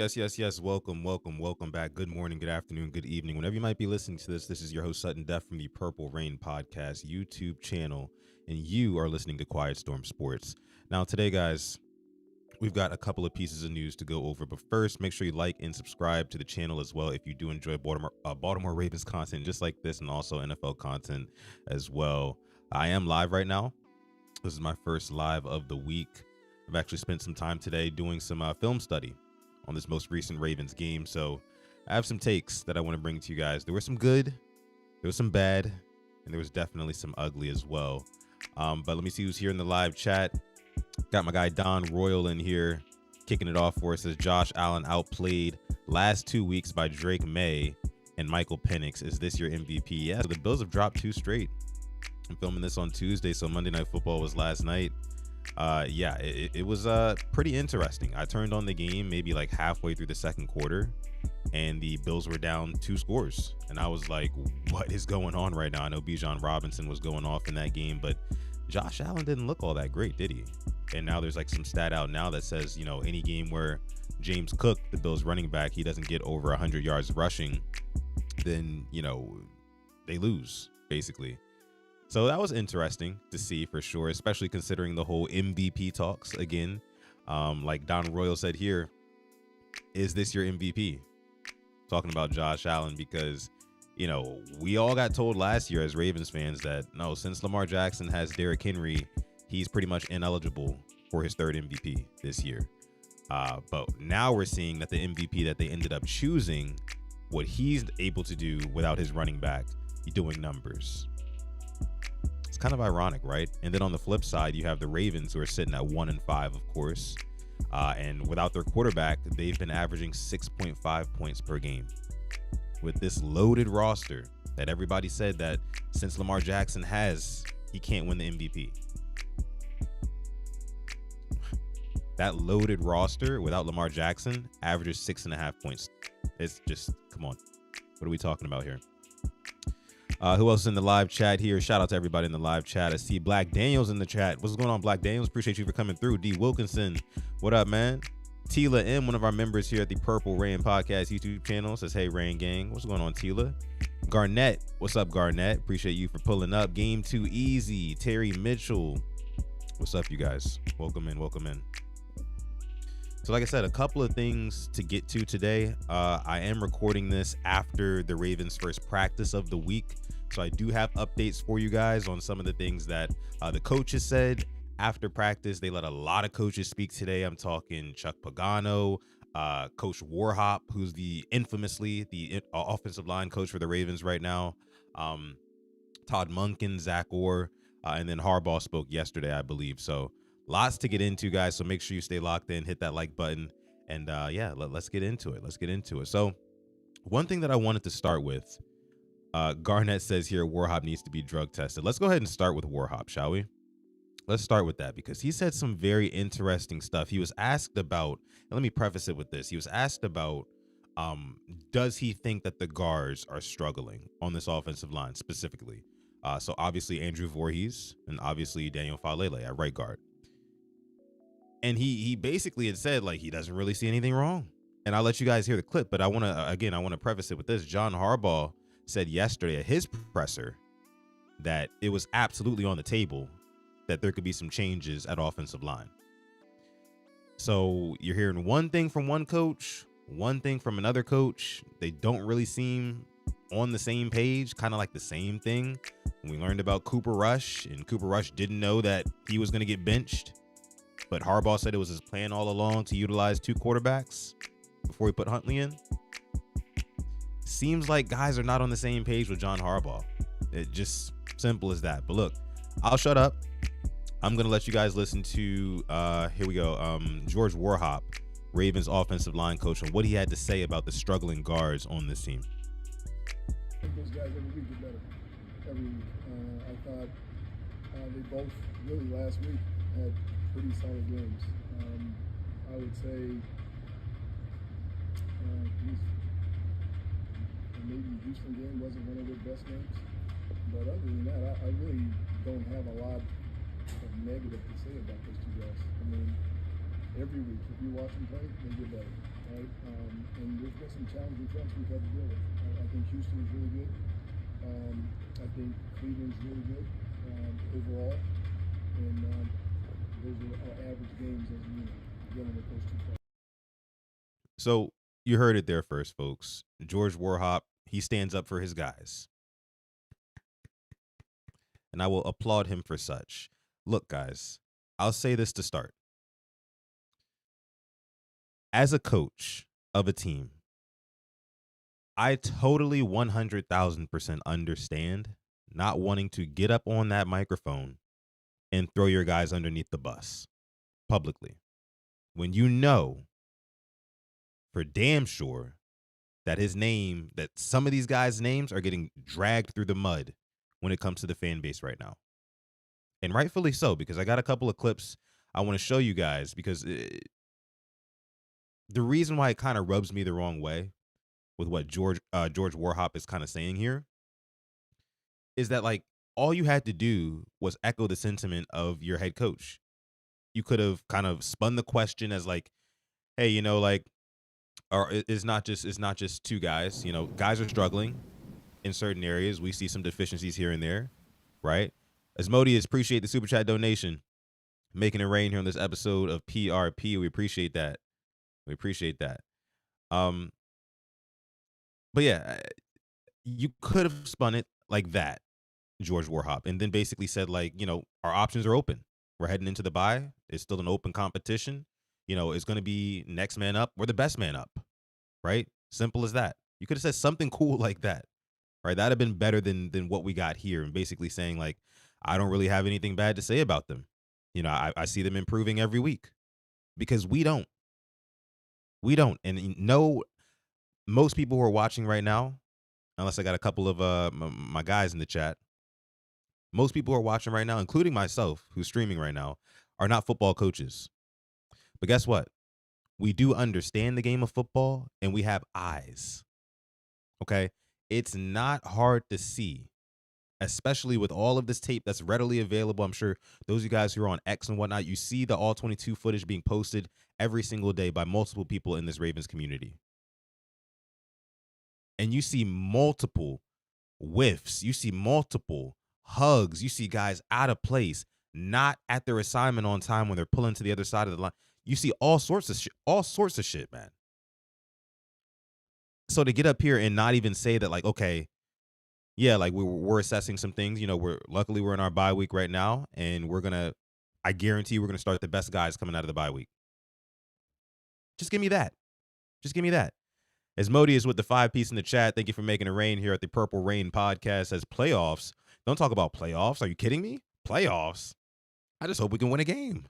Yes. Welcome back. Good morning, good afternoon, good evening. Whenever you might be listening to this, this is your host, Sutton Def from the Purple Rain Podcast YouTube channel, and you are listening to Quiet Storm Sports. Now, today, guys, we've got a couple of pieces of news to go over, but first, make sure you like and subscribe to the channel as well if you do enjoy Baltimore Ravens content just like this and also NFL content as well. I am live right now. This is my first live of the week. I've actually spent some time today doing some film study on this most recent Ravens game. So I have some takes that I want to bring to you guys. There were some good, there was some bad, and there was definitely some ugly as well. But let me see who's here in the live chat. Got my guy Don Royal in here kicking it off for us. Says Josh Allen outplayed last 2 weeks by Drake May and Michael Penix. Is this your MVP? Yeah, so the Bills have dropped 2 straight. I'm filming this on Tuesday, so Monday Night Football was last night. It was pretty interesting. I turned on the game maybe like halfway through the second quarter, and the Bills were down 2 scores. And I was like, what is going on right now? I know Bijan Robinson was going off in that game, but Josh Allen didn't look all that great, did he? And now there's like some stat out now that says, you know, any game where James Cook, the Bills running back, he doesn't get over 100 yards rushing, then, you know, they lose, basically. So that was interesting to see for sure, especially considering the whole MVP talks again. Like Don Royal said here, is this your MVP? Talking about Josh Allen, because, you know, we all got told last year as Ravens fans that, no, since Lamar Jackson has Derrick Henry, he's pretty much ineligible for his 3rd MVP this year. But now we're seeing that the MVP that they ended up choosing, what he's able to do without his running back, doing numbers. It's kind of ironic, right? And then on the flip side, you have the Ravens, who are sitting at 1-5, of course. And without their quarterback, they've been averaging 6.5 points per game. With this loaded roster that everybody said that since Lamar Jackson has, he can't win the MVP. That loaded roster without Lamar Jackson averages 6.5 points. It's just, come on. What are we talking about here? Who else is in the live chat here? Shout out to everybody in the live chat. I see Black Daniels in the chat. What's going on, Black Daniels? Appreciate you for coming through. D. Wilkinson, what up, man? Tila M, one of our members here at the Purple Rain Podcast YouTube channel, says, hey, Rain Gang. What's going on, Tila? Garnett, what's up, Garnett? Appreciate you for pulling up. Game Too Easy. Terry Mitchell, what's up, you guys? Welcome in. So like I said, a couple of things to get to today. I am recording this after the Ravens' first practice of the week. So I do have updates for you guys on some of the things that the coaches said after practice. They let a lot of coaches speak today. I'm talking Chuck Pagano, Coach Warhop, who's infamously the offensive line coach for the Ravens right now, Todd Monken, Zach Orr, and then Harbaugh spoke yesterday, I believe. So lots to get into, guys. So make sure you stay locked in, hit that like button, and let's get into it. So one thing that I wanted to start with, Garnett says here, Warhop needs to be drug tested. Let's go ahead and start with Warhop, shall we? Let's start with that, because he said some very interesting stuff. He was asked about, and let me preface it with this. He was asked about, does he think that the guards are struggling on this offensive line specifically? So obviously Andrew Voorhees and obviously Daniel Falele at right guard. And he basically had said, like, he doesn't really see anything wrong. And I'll let you guys hear the clip, but I want to preface it with this. John Harbaugh said yesterday at his presser that it was absolutely on the table that there could be some changes at offensive line. So you're hearing one thing from one coach, one thing from another coach. They don't really seem on the same page, kind of like the same thing. We learned about Cooper Rush, and Cooper Rush didn't know that he was going to get benched. But Harbaugh said it was his plan all along to utilize 2 quarterbacks before he put Huntley in. Seems like guys are not on the same page with John Harbaugh. It just simple as that. But look, I'll shut up. I'm going to let you guys listen to, here we go, George Warhop, Ravens offensive line coach, and what he had to say about the struggling guards on this team. I think those guys every week get better. Every week. I thought they both really last week had pretty solid games. I would say maybe Houston game wasn't one of their best games. But other than that, I really don't have a lot of negative to say about those 2 guys. I mean, every week. If you watch them play, they get better, right? And there's been some challenging fronts we've had to deal with. I think Houston is really good. I think Cleveland's really good overall, and those are average games as a unit dealing with those two players. So you heard it there first, folks. George Warhop, he stands up for his guys, and I will applaud him for such. Look, guys, I'll say this to start. As a coach of a team, I totally 100,000% understand not wanting to get up on that microphone and throw your guys underneath the bus publicly when you know for damn sure that some of these guys' names are getting dragged through the mud when it comes to the fan base right now. And rightfully so, because I got a couple of clips I want to show you guys because the reason why it kind of rubs me the wrong way with what George Warhop is kind of saying here is that like all you had to do was echo the sentiment of your head coach. You could have kind of spun the question as like, hey, like, or it's not just two guys. Guys are struggling in certain areas. We see some deficiencies here and there, right? Asmodeus, appreciate the super chat donation, making it rain here on this episode of PRP. We appreciate that. We appreciate that. Um, but yeah, you could have spun it like that, George Warhop, and then basically said like, our options are open. We're heading into the bye. It's still an open competition. It's going to be next man up or the best man up, right? Simple as that. You could have said something cool like that, right? That'd have been better than what we got here, and basically saying like, I don't really have anything bad to say about them. I see them improving every week because we don't. We don't. And no, most people who are watching right now, unless I got a couple of my guys in the chat, most people who are watching right now, including myself, who's streaming right now, are not football coaches. But guess what? We do understand the game of football, and we have eyes. Okay? It's not hard to see, especially with all of this tape that's readily available. I'm sure those of you guys who are on X and whatnot, you see the all 22 footage being posted every single day by multiple people in this Ravens community. And you see multiple whiffs, you see multiple hugs, you see guys out of place, not at their assignment on time when they're pulling to the other side of the line. You see all sorts of shit, man. So to get up here and not even say that, like, okay, yeah, like we're assessing some things. We're in our bye week right now, and I guarantee we're gonna start the best guys coming out of the bye week. Just give me that. Just give me that. Asmodeus with the 5-piece in the chat. Thank you for making it rain here at the Purple Rain podcast. As playoffs, don't talk about playoffs. Are you kidding me? Playoffs? I just hope we can win a game.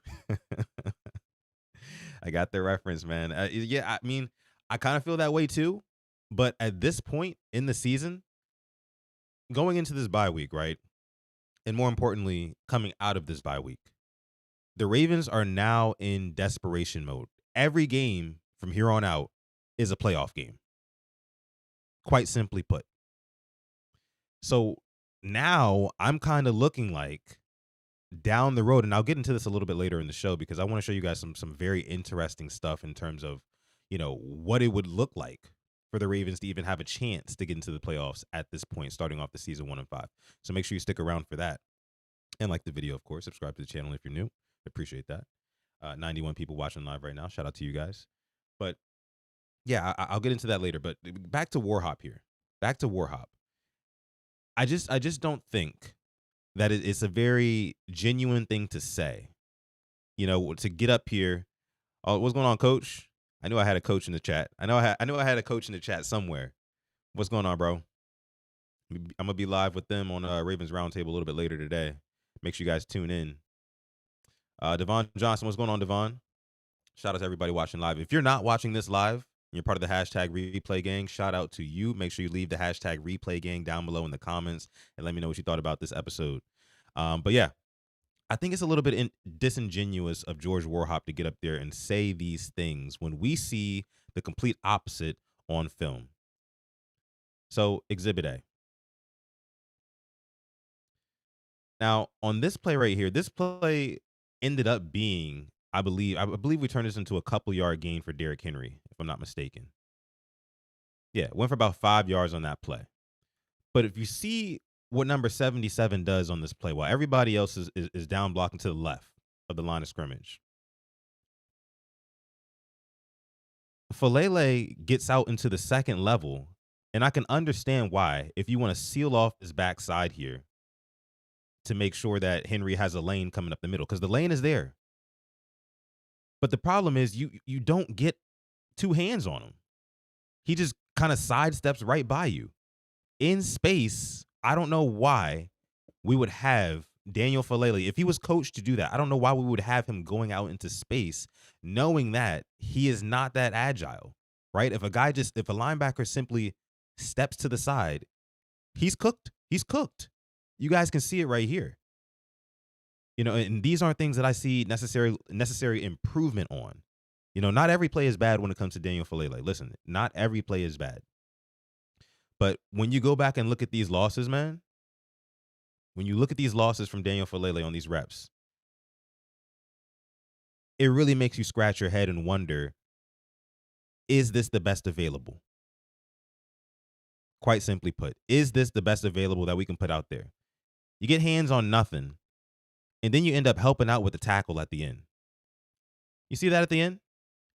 I got the reference, man. Yeah, I mean, I kind of feel that way too. But at this point in the season, going into this bye week, right? And more importantly, coming out of this bye week, the Ravens are now in desperation mode. Every game from here on out is a playoff game. Quite simply put. So now I'm kind of looking like down the road, and I'll get into this a little bit later in the show because I want to show you guys some very interesting stuff in terms of, what it would look like for the Ravens to even have a chance to get into the playoffs at this point, starting off the season 1-5. So make sure you stick around for that. And like the video, of course, subscribe to the channel if you're new. Appreciate that. 91 people watching live right now. Shout out to you guys. But yeah, I'll get into that later. But back to Warhop here. Back to Warhop. I just don't think that it's a very genuine thing to say. To get up here. Oh, what's going on, Coach? I knew I had a coach in the chat. I knew I had a coach in the chat somewhere. What's going on, bro? I'm gonna be live with them on Ravens Roundtable a little bit later today. Make sure you guys tune in. Devon Johnson, what's going on, Devon? Shout out to everybody watching live. If you're not watching this live, and you're part of the hashtag replay gang, shout out to you. Make sure you leave the hashtag replay gang down below in the comments and let me know what you thought about this episode. But yeah, I think it's a little bit disingenuous of George Warhop to get up there and say these things when we see the complete opposite on film. So, Exhibit A. Now, on this play right here, this play ended up being I believe we turned this into a couple yard gain for Derrick Henry, if I'm not mistaken. Yeah, went for about 5 yards on that play. But if you see what number 77 does on this play, while everybody else is down blocking to the left of the line of scrimmage, Falele gets out into the second level, and I can understand why. If you want to seal off his backside here to make sure that Henry has a lane coming up the middle, because the lane is there. But the problem is you don't get two hands on him. He just kind of sidesteps right by you in space. I don't know why we would have Daniel Falele, if he was coached to do that. I don't know why we would have him going out into space, knowing that he is not that agile, right? If a linebacker simply steps to the side, he's cooked. He's cooked. You guys can see it right here. And these aren't things that I see necessary improvement on. Not every play is bad when it comes to Daniel Falele. Listen, not every play is bad. But when you go back and look at these losses, man, when you look at these losses from Daniel Falele on these reps, it really makes you scratch your head and wonder, is this the best available? Quite simply put, is this the best available that we can put out there? You get hands on nothing, and then you end up helping out with the tackle at the end. You see that at the end?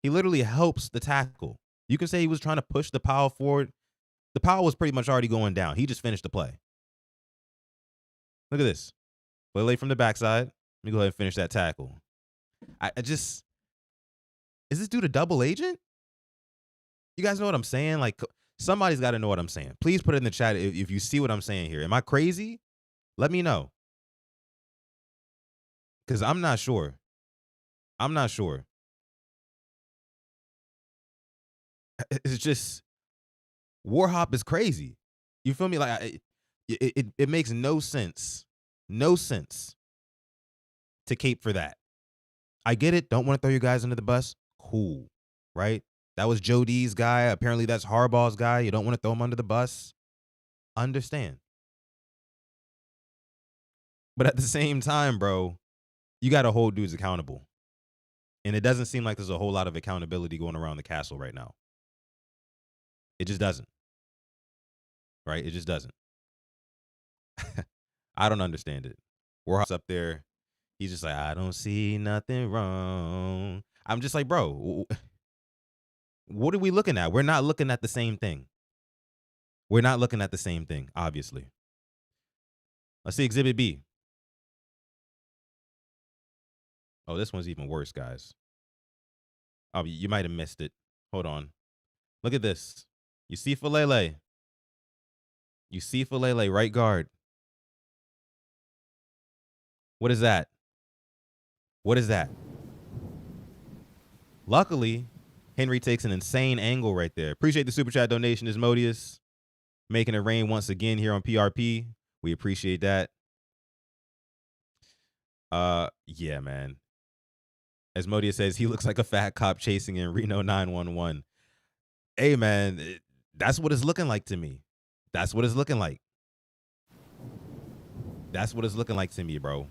He literally helps the tackle. You can say he was trying to push the pile forward. The pile was pretty much already going down. He just finished the play. Look at this. Play late from the backside. Let me go ahead and finish that tackle. Is this dude a double agent? You guys know what I'm saying? Like, somebody's got to know what I'm saying. Please put it in the chat if you see what I'm saying here. Am I crazy? Let me know. Because I'm not sure. It's just, Warhop is crazy. You feel me? Like, it makes no sense. No sense to cape for that. I get it. Don't want to throw you guys under the bus. Cool. Right? That was Joe D's guy. Apparently that's Harbaugh's guy. You don't want to throw him under the bus. Understand. But at the same time, bro, you got to hold dudes accountable. And it doesn't seem like there's a whole lot of accountability going around the castle right now. It just doesn't. Right? It just doesn't. I don't understand it. Warhop's up there. He's just like, I don't see nothing wrong. I'm just like, bro, what are we looking at? We're not looking at the same thing. We're not looking at the same thing, obviously. Let's see Exhibit B. Oh, this one's even worse, guys. Oh, you might have missed it. Hold on. Look at this. You see Falele. Right guard. What is that? Luckily, Henry takes an insane angle right there. Appreciate the super chat donation, Asmodeus. Making it rain once again here on PRP. We appreciate that. Yeah, man. Asmodeus says he looks like a fat cop chasing in Reno 911. Hey, man, that's what it's looking like to me. That's what it's looking like. That's what it's looking like to me, bro.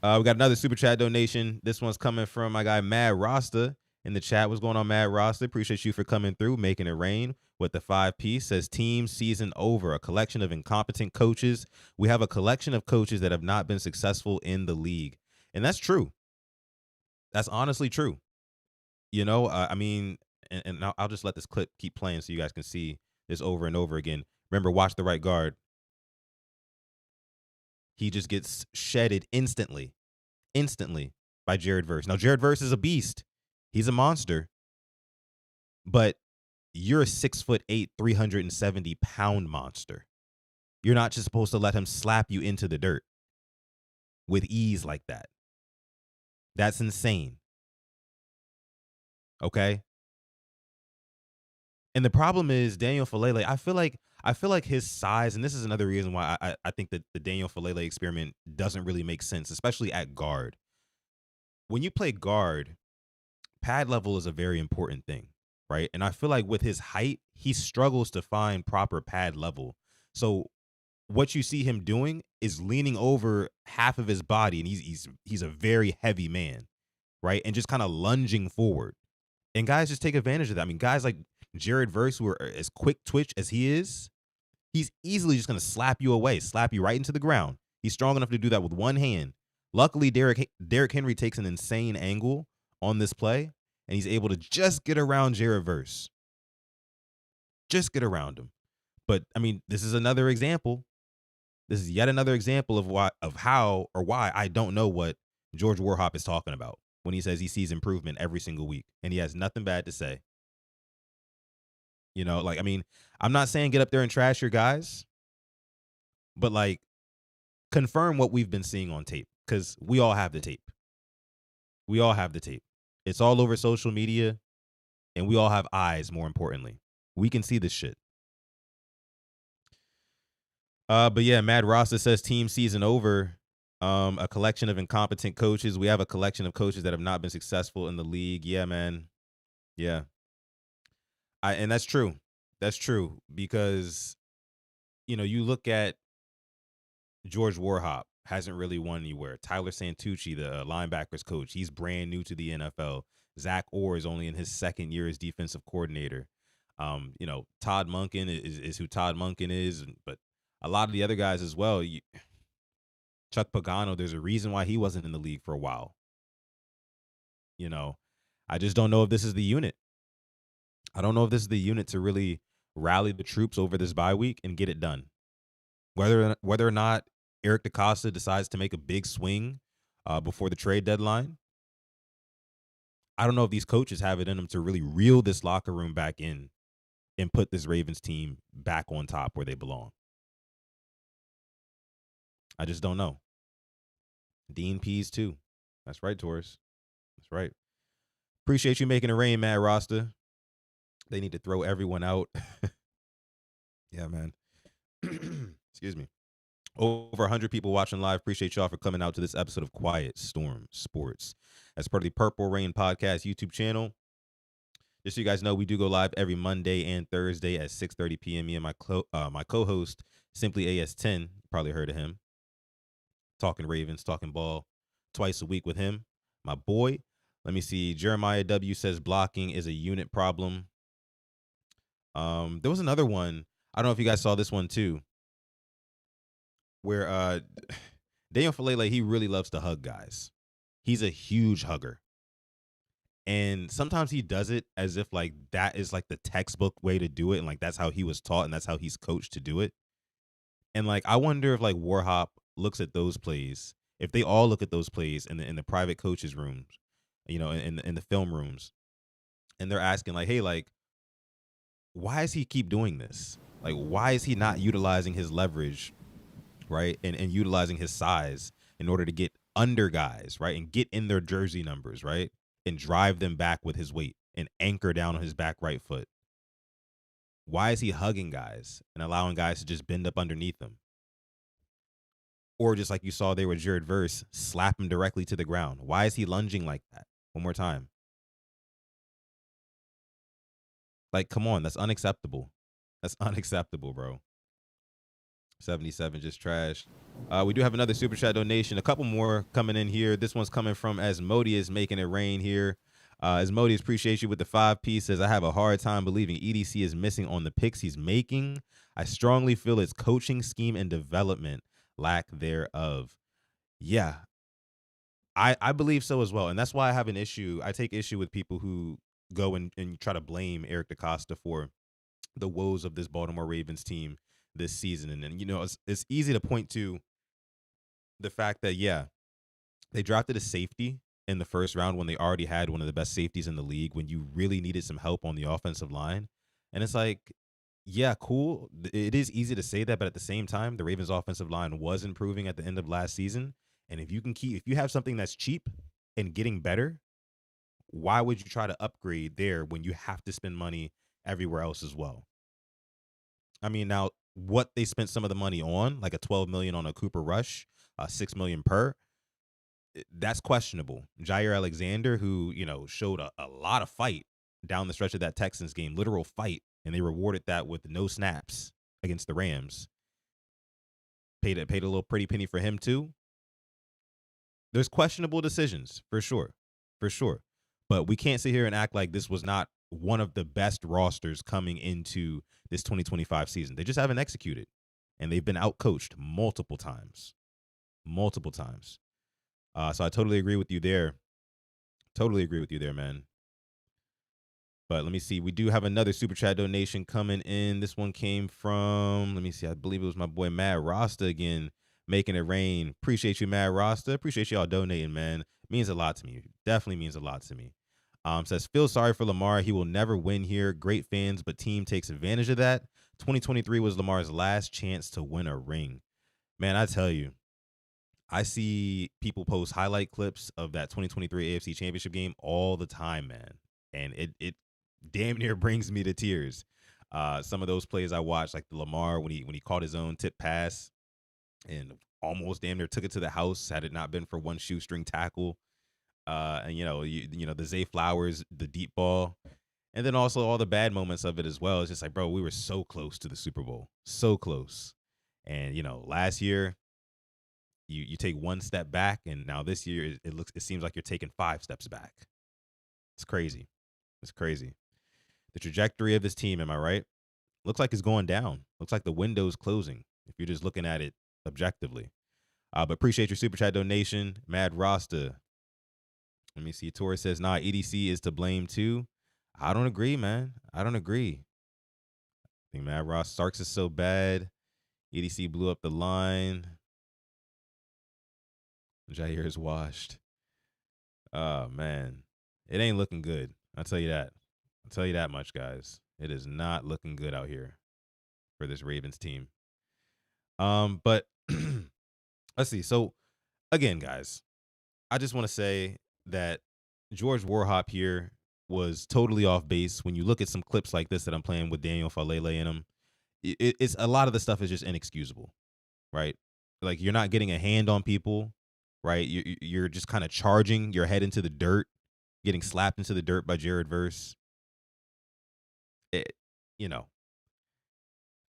We got another super chat donation. This one's coming from my guy Mad Rasta in the chat. What's going on, Mad Rasta? Appreciate you for coming through, making it rain with the 5-piece. Says team season over. A collection of incompetent coaches. We have a collection of coaches that have not been successful in the league, and that's true. That's honestly true. I mean, and I'll just let this clip keep playing so you guys can see this over and over again. Remember, watch the right guard. He just gets shedded instantly by Jared Verse. Now, Jared Verse is a beast. He's a monster. But you're a 6'8", 370-pound monster. You're not just supposed to let him slap you into the dirt with ease like that. That's insane. Okay? And the problem is Daniel Falele, I feel like his size, and this is another reason why I think that the Daniel Falele experiment doesn't really make sense, especially at guard. When you play guard, pad level is a very important thing, right? And I feel like with his height, he struggles to find proper pad level. So what you see him doing is leaning over half of his body, and he's a very heavy man. right? And just kind of lunging forward. And guys just take advantage of that. I mean, guys like Jared Verse, who are as quick twitch as he is, he's easily just going to slap you away, slap you right into the ground. He's strong enough to do that with one hand. Luckily, Derrick Henry takes an insane angle on this play, and he's able to just get around Jared Verse. Just get around him. But I mean, this is another example. This is yet another example of why I don't know what George Warhop is talking about when he says he sees improvement every single week and he has nothing bad to say. You know, like, I mean, I'm not saying get up there and trash your guys, but like confirm what we've been seeing on tape because we all have the tape. We all have the tape. It's all over social media and we all have eyes, more importantly. We can see this shit. But yeah, Mad Rasta says team season over. A collection of incompetent coaches. We have a collection of coaches that have not been successful in the league. Yeah, man. Yeah. And that's true. That's true because you look at George Warhop hasn't really won anywhere. Tyler Santucci, the linebackers coach, he's brand new to the NFL. Zach Orr is only in his second year as defensive coordinator. Todd Monken is who Todd Monken is, but a lot of the other guys as well. Chuck Pagano, there's a reason why he wasn't in the league for a while. I just don't know if this is the unit. I don't know if this is the unit to really rally the troops over this bye week and get it done. Whether or not Eric DeCosta decides to make a big swing before the trade deadline, I don't know if these coaches have it in them to really reel this locker room back in and put this Ravens team back on top where they belong. I just don't know. Dean Pease too. That's right, Taurus. That's right. Appreciate you making it rain, Mad Rasta. They need to throw everyone out. Yeah, man. Excuse me. Over 100 people watching live. Appreciate y'all for coming out to this episode of Quiet Storm Sports. As part of the Purple Rain Podcast YouTube channel. Just so you guys know, we do go live every Monday and Thursday at 6:30 p.m. Me and my co-host, Simply AS10, you probably heard of him. Talking Ravens, talking ball, twice a week with him. My boy. Let me see. Jeremiah W says blocking is a unit problem. There was another one. I don't know if you guys saw this one too, where Daniel Falele, he really loves to hug guys. He's a huge hugger. And sometimes he does it as if like that is like the textbook way to do it. And like that's how he was taught and that's how he's coached to do it. And like I wonder if like Warhop looks at those plays, if they all look at those plays in the private coaches' rooms, in the film rooms, and they're asking like, hey, like, why does he keep doing this? Like, why is he not utilizing his leverage, right? And utilizing his size in order to get under guys, right? And get in their jersey numbers, right? And drive them back with his weight and anchor down on his back right foot. Why is he hugging guys and allowing guys to just bend up underneath him? Or just like you saw there with Jared Verse, slap him directly to the ground. Why is he lunging like that? One more time. Like, come on, that's unacceptable. That's unacceptable, bro. 77 just trash. We do have another super chat donation. A couple more coming in here. This one's coming from Asmodeus making it rain here. Asmodeus, appreciate you with the 5-piece. Says, I have a hard time believing EDC is missing on the picks he's making. I strongly feel it's coaching scheme and development, lack thereof. Yeah, I believe so as well. And that's why I have an issue. I take issue with people who go and try to blame Eric DeCosta for the woes of this Baltimore Ravens team this season. And then, it's easy to point to the fact that, yeah, they drafted a safety in the first round when they already had one of the best safeties in the league, when you really needed some help on the offensive line. And it's like, yeah, cool. It is easy to say that, but at the same time, the Ravens offensive line was improving at the end of last season. And if you have something that's cheap and getting better, why would you try to upgrade there when you have to spend money everywhere else as well? I mean, now what they spent some of the money on, like a $12 million on a Cooper Rush, $6 million per, that's questionable. Jair Alexander, who showed a lot of fight down the stretch of that Texans game, literal fight, and they rewarded that with no snaps against the Rams. Paid a little pretty penny for him too. There's questionable decisions for sure. for sure. But we can't sit here and act like this was not one of the best rosters coming into this 2025 season. They just haven't executed, and they've been outcoached multiple times, multiple times. So I totally agree with you there. Totally agree with you there, man. But let me see. We do have another super chat donation coming in. This one came from, let me see. I believe it was my boy Mad Rasta again, making it rain. Appreciate you, Mad Rasta. Appreciate y'all donating, man. Means a lot to me. Definitely means a lot to me. Says, feel sorry for Lamar. He will never win here. Great fans, but team takes advantage of that. 2023 was Lamar's last chance to win a ring. Man, I tell you, I see people post highlight clips of that 2023 AFC Championship game all the time, man. And it damn near brings me to tears. Some of those plays I watched, like the Lamar when he caught his own tip pass and almost damn near took it to the house had it not been for one shoestring tackle. And the Zay Flowers, the deep ball, and then also all the bad moments of it as well. It's just like, bro, we were so close to the Super Bowl, so close. And last year, you take one step back, and now this year it seems like you're taking 5 steps back. It's crazy. It's crazy. The trajectory of this team, am I right? Looks like it's going down. Looks like the window's closing if you're just looking at it objectively. But appreciate your super chat donation, Mad Rasta. Let me see. Torres says, nah, EDC is to blame too. I don't agree, man. I don't agree. I think Mad Ross Starks is so bad. EDC blew up the line. Jair is washed. Oh, man. It ain't looking good. I'll tell you that. I'll tell you that much, guys. It is not looking good out here for this Ravens team. But let's see. So, again, guys, I just want to say that George Warhop here was totally off base. When you look at some clips like this that I'm playing with Daniel Falele in them, it's a lot of the stuff is just inexcusable, right? Like, you're not getting a hand on people, right? You're just kind of charging your head into the dirt, getting slapped into the dirt by Jared Verse.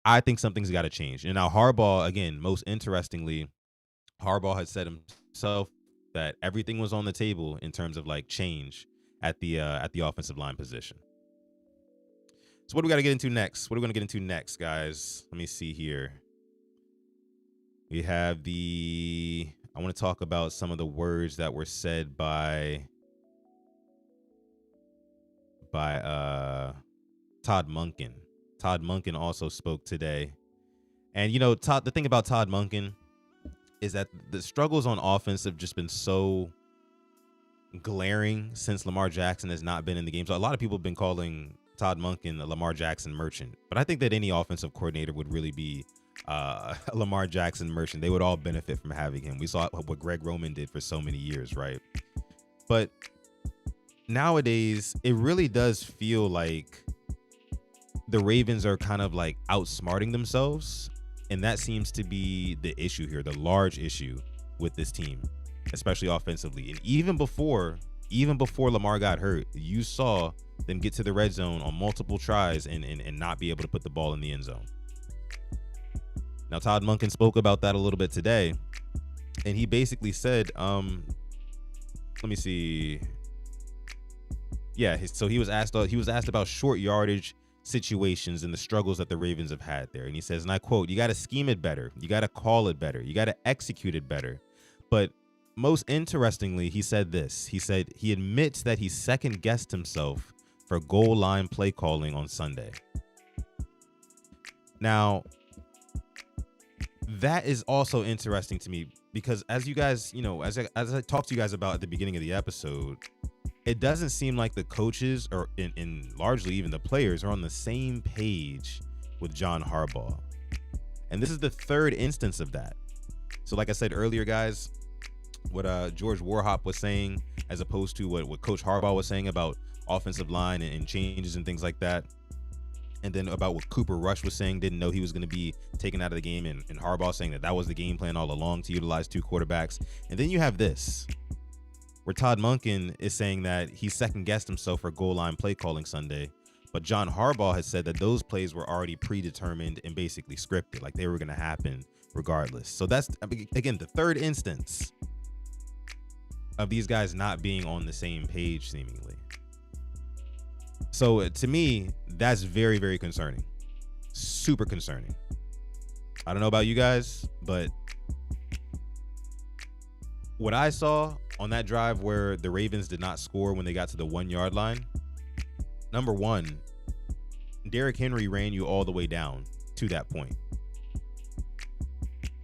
I think something's got to change. And now Harbaugh, again, most interestingly, Harbaugh had said himself that everything was on the table in terms of like change at the offensive line position. So what do we got to get into next? What are we going to get into next, guys? Let me see here. We have I want to talk about some of the words that were said by Todd Monken. Todd Monken also spoke today. And the thing about Todd Monken is that the struggles on offense have just been so glaring since Lamar Jackson has not been in the game. So a lot of people have been calling Todd Monken a Lamar Jackson merchant. But I think that any offensive coordinator would really be a Lamar Jackson merchant. They would all benefit from having him. We saw what Greg Roman did for so many years, right? But nowadays, it really does feel like the Ravens are kind of like outsmarting themselves. And that seems to be the issue here, the large issue with this team, especially offensively. And even before Lamar got hurt, you saw them get to the red zone on multiple tries and not be able to put the ball in the end zone. Now, Todd Monken spoke about that a little bit today. And he basically said, let me see. Yeah, so he was asked about short yardage situations and the struggles that the Ravens have had there. And he says, and I quote, you got to scheme it better. You got to call it better. You got to execute it better. But most interestingly, he said this. He said he admits that he second guessed himself for goal line play calling on Sunday. Now, that is also interesting to me because as you guys, as I talked to you guys about at the beginning of the episode, it doesn't seem like the coaches or in largely even the players are on the same page with John Harbaugh. And this is the third instance of that. So like I said earlier, guys, what George Warhop was saying as opposed to what Coach Harbaugh was saying about offensive line and changes and things like that. And then about what Cooper Rush was saying, didn't know he was going to be taken out of the game. And Harbaugh saying that was the game plan all along to utilize 2 quarterbacks. And then you have this, where Todd Monken is saying that he second-guessed himself for goal line play calling Sunday. But John Harbaugh has said that those plays were already predetermined and basically scripted, like they were going to happen regardless. So that's, again, the third instance of these guys not being on the same page, seemingly. So to me, that's very, very concerning. Super concerning. I don't know about you guys, but what I saw on that drive where the Ravens did not score when they got to the 1 yard line, number one, Derrick Henry ran you all the way down to that point.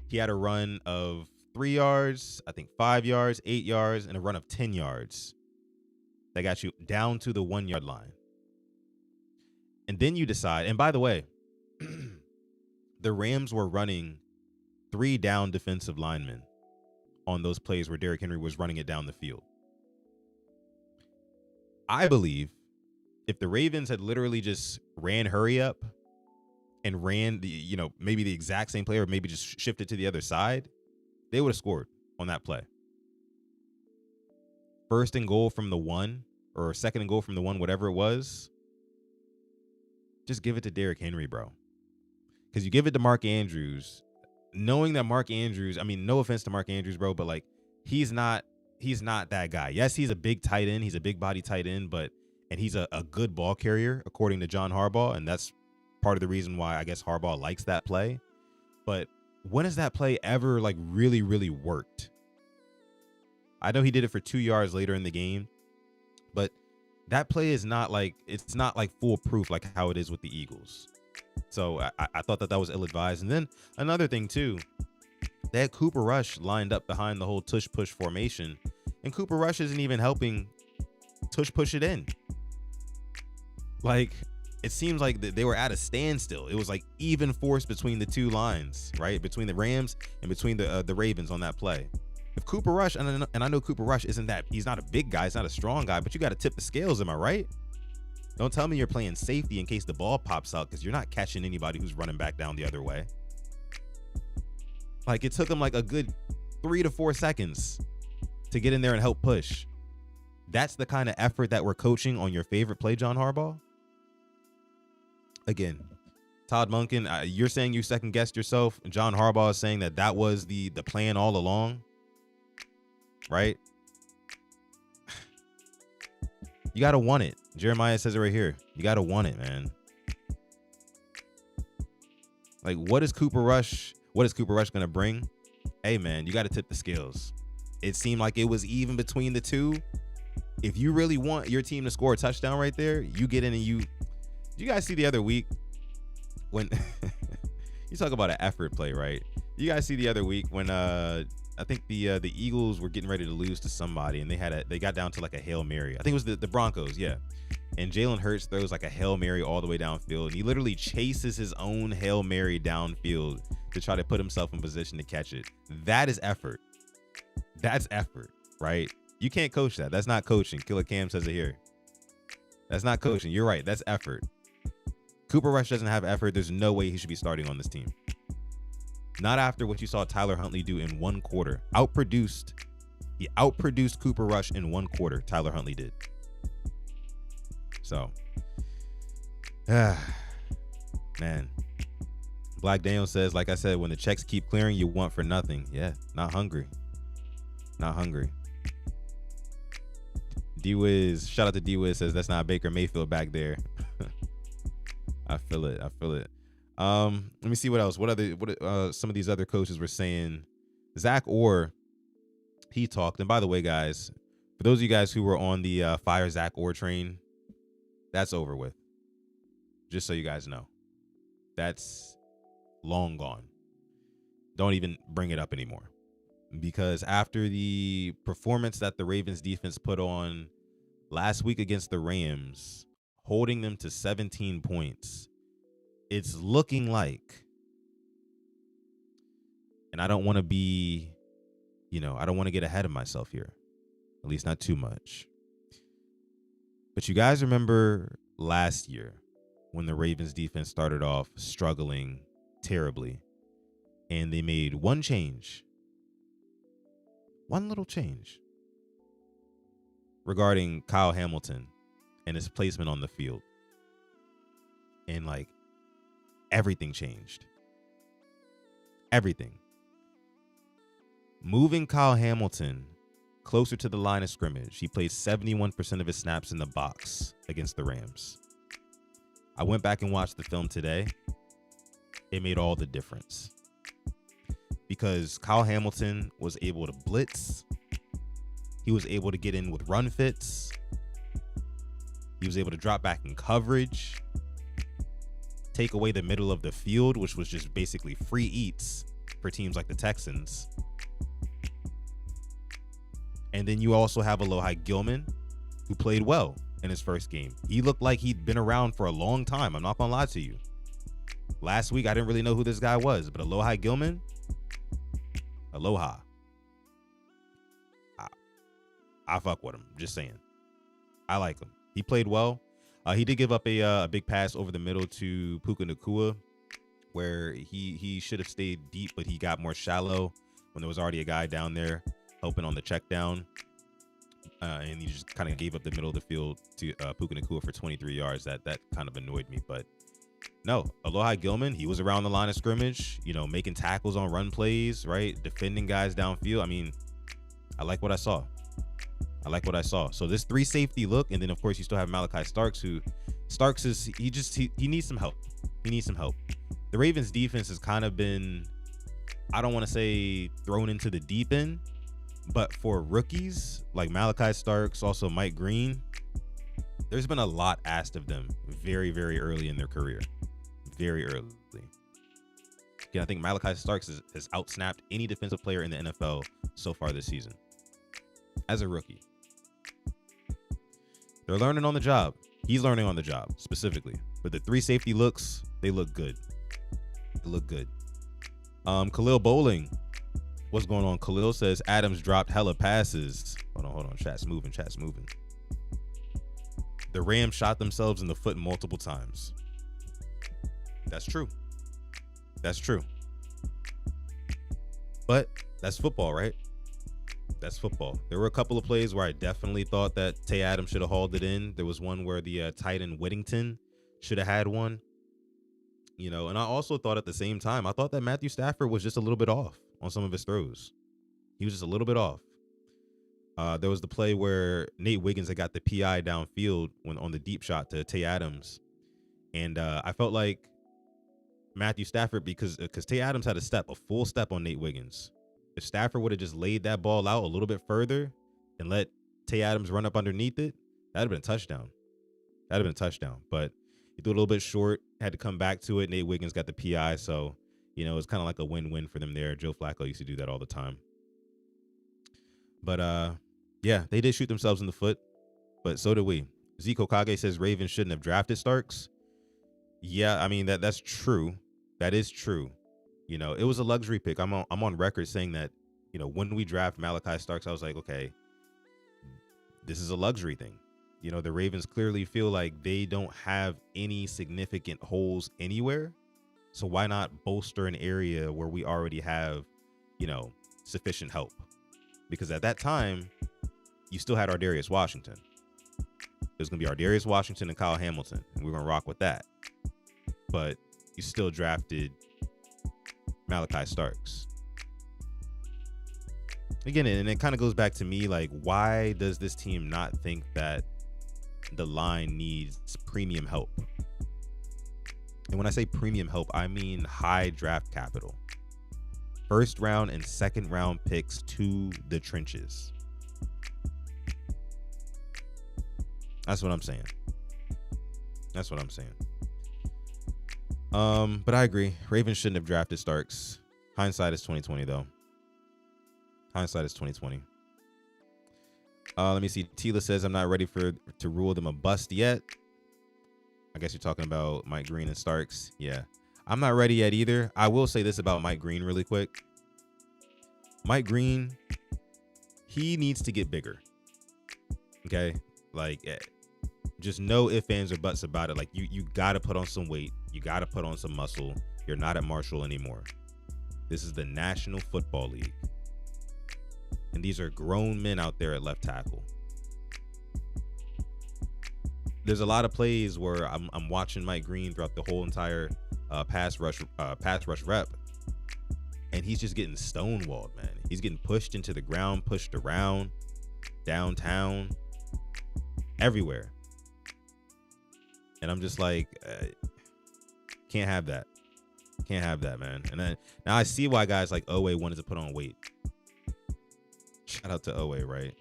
He had a run of 3 yards, I think 5 yards, 8 yards, and a run of 10 yards. That got you down to the 1 yard line. And then you decide, and by the way, the Rams were running 3 down defensive linemen on those plays where Derrick Henry was running it down the field. I believe if the Ravens had literally just ran hurry up and ran maybe the exact same play or maybe just shifted to the other side, they would have scored on that play. First and goal from the 1 or second and goal from the 1, whatever it was, just give it to Derrick Henry, bro. Because you give it to Mark Andrews, knowing that Mark Andrews, I mean, no offense to Mark Andrews, bro, but like he's not that guy. Yes, he's a big tight end. He's a big body tight end, and he's a good ball carrier, according to John Harbaugh. And that's part of the reason why I guess Harbaugh likes that play. But when has that play ever like really, really worked? I know he did it for 2 yards later in the game, but that play is not like, it's not like foolproof like how it is with the Eagles. So I thought that was ill-advised. And then another thing too, they had Cooper Rush lined up behind the whole tush-push formation, and Cooper Rush isn't even helping tush-push it in. Like, it seems like they were at a standstill. It was like even force between the two lines, right? Between the Rams and between the Ravens on that play. If Cooper Rush, and I know Cooper Rush he's not a big guy, he's not a strong guy, but you got to tip the scales, am I right? Don't tell me you're playing safety in case the ball pops out, because you're not catching anybody who's running back down the other way. Like, it took him like a good 3 to 4 seconds to get in there and help push. That's the kind of effort that we're coaching on your favorite play, John Harbaugh. Again, Todd Monken, you're saying you second guessed yourself. John Harbaugh is saying that was the plan all along, right? You got to want it. Jeremiah says it right here. You got to want it, man. Like, what is Cooper Rush going to bring? Hey, man, you got to tip the scales. It seemed like it was even between the two. If you really want your team to score a touchdown right there, you get in and you guys see the other week when you talk about an effort play, right? You guys see the other week when I think the Eagles were getting ready to lose to somebody, and they got down to like a Hail Mary. I think it was the Broncos, yeah. And Jalen Hurts throws like a Hail Mary all the way downfield, and he literally chases his own Hail Mary downfield to try to put himself in position to catch it. That is effort. That's effort, right? You can't coach that. That's not coaching. Killer Cam says it here. That's not coaching. You're right. That's effort. Cooper Rush doesn't have effort. There's no way he should be starting on this team. Not after what you saw Tyler Huntley do in 1 quarter. He outproduced Cooper Rush in 1 quarter. Tyler Huntley did. So, man. Black Daniel says, like I said, when the checks keep clearing, you want for nothing. Yeah, not hungry. Not hungry. D-Wiz, shout out to D-Wiz, says that's not Baker Mayfield back there. I feel it. Let me see what else. What some of these other coaches were saying. Zach Orr, he talked. And by the way, guys, for those of you guys who were on the fire Zach Orr train, that's over with. Just so you guys know. That's long gone. Don't even bring it up anymore. Because after the performance that the Ravens defense put on last week against the Rams, holding them to 17 points, it's looking like, and I don't want to be, I don't want to get ahead of myself here, at least not too much. But you guys remember last year when the Ravens defense started off struggling terribly, and they made one little change regarding Kyle Hamilton and his placement on the field. And like everything changed. Everything. Moving Kyle Hamilton closer to the line of scrimmage. He played 71% of his snaps in the box against the Rams. I went back and watched the film today. It made all the difference because Kyle Hamilton was able to blitz. He was able to get in with run fits. He was able to drop back in coverage, take away the middle of the field, which was just basically free eats for teams like the Texans. And then you also have Alohi Gilman, who played well in his first game. He looked like he'd been around for a long time. I'm not gonna lie to you. Last week, I didn't really know who this guy was, but Alohi Gilman, aloha. I fuck with him. Just saying. I like him. He played well. He did give up a big pass over the middle to Puka Nacua, where he should have stayed deep, but he got more shallow when there was already a guy down there helping on the check down. And he just kind of gave up the middle of the field to Puka Nacua for 23 yards. That kind of annoyed me. But no, Alohi Gilman, he was around the line of scrimmage, making tackles on run plays, right? Defending guys downfield. I mean, I like what I saw. So this 3 safety look, and then of course you still have Malachi Starks, he needs some help. The Ravens defense has kind of been, I don't want to say thrown into the deep end, but for rookies like Malachi Starks, also Mike Green, there's been a lot asked of them very, very early in their career. Very early. Again, I think Malachi Starks has outsnapped any defensive player in the NFL so far this season as a rookie. They're learning on the job. He's learning on the job specifically. But the 3 safety looks, they look good. Khalil Bowling. What's going on? Khalil says Adams dropped hella passes. Hold on. Chat's moving. The Rams shot themselves in the foot multiple times. That's true. But that's football, right? That's football. There were a couple of plays where I definitely thought that Tay Adams should have hauled it in. There was one where the tight end Whittington should have had one. And I also thought at the same time, I thought that Matthew Stafford was just a little bit off on some of his throws. He was just a little bit off. There was the play where Nate Wiggins had got the PI downfield on the deep shot to Tay Adams. And I felt like Matthew Stafford, because Tay Adams had a full step on Nate Wiggins. If Stafford would have just laid that ball out a little bit further and let Tay Adams run up underneath it, that'd have been a touchdown. But he threw a little bit short, had to come back to it. Nate Wiggins got the PI, so it's kind of like a win-win for them there. Joe Flacco used to do that all the time. But yeah, they did shoot themselves in the foot, but so did we. Zeke Okage says Ravens shouldn't have drafted Starks. Yeah, I mean that's true. That is true. It was a luxury pick. I'm on record saying that, when we draft Malachi Starks, I was like, okay, this is a luxury thing. The Ravens clearly feel like they don't have any significant holes anywhere. So why not bolster an area where we already have, sufficient help? Because at that time, you still had Ardarius Washington. There's going to be Ardarius Washington and Kyle Hamilton, and we're going to rock with that. But you still drafted Malachi Starks. Again, and it kind of goes back to me, like, why does this team not think that the line needs premium help? And when I say premium help, I mean high draft capital. First round and second round picks to the trenches. That's what I'm saying. But I agree. Ravens shouldn't have drafted Starks. Hindsight is 2020, though. Let me see. Tila says I'm not ready to rule them a bust yet. I guess you're talking about Mike Green and Starks. Yeah, I'm not ready yet either. I will say this about Mike Green really quick. Mike Green, he needs to get bigger. Okay, like just no ifs, ands, or buts about it. Like you got to put on some weight. You got to put on some muscle. You're not at Marshall anymore. This is the National Football League. And these are grown men out there at left tackle. There's a lot of plays where I'm watching Mike Green throughout the whole entire pass rush rep, and he's just getting stonewalled, man. He's getting pushed into the ground, pushed around. downtown, everywhere. And I'm just like, can't have that. Can't have that, man. And then now I see why guys like Owe wanted to put on weight. Shout out to Owe, right?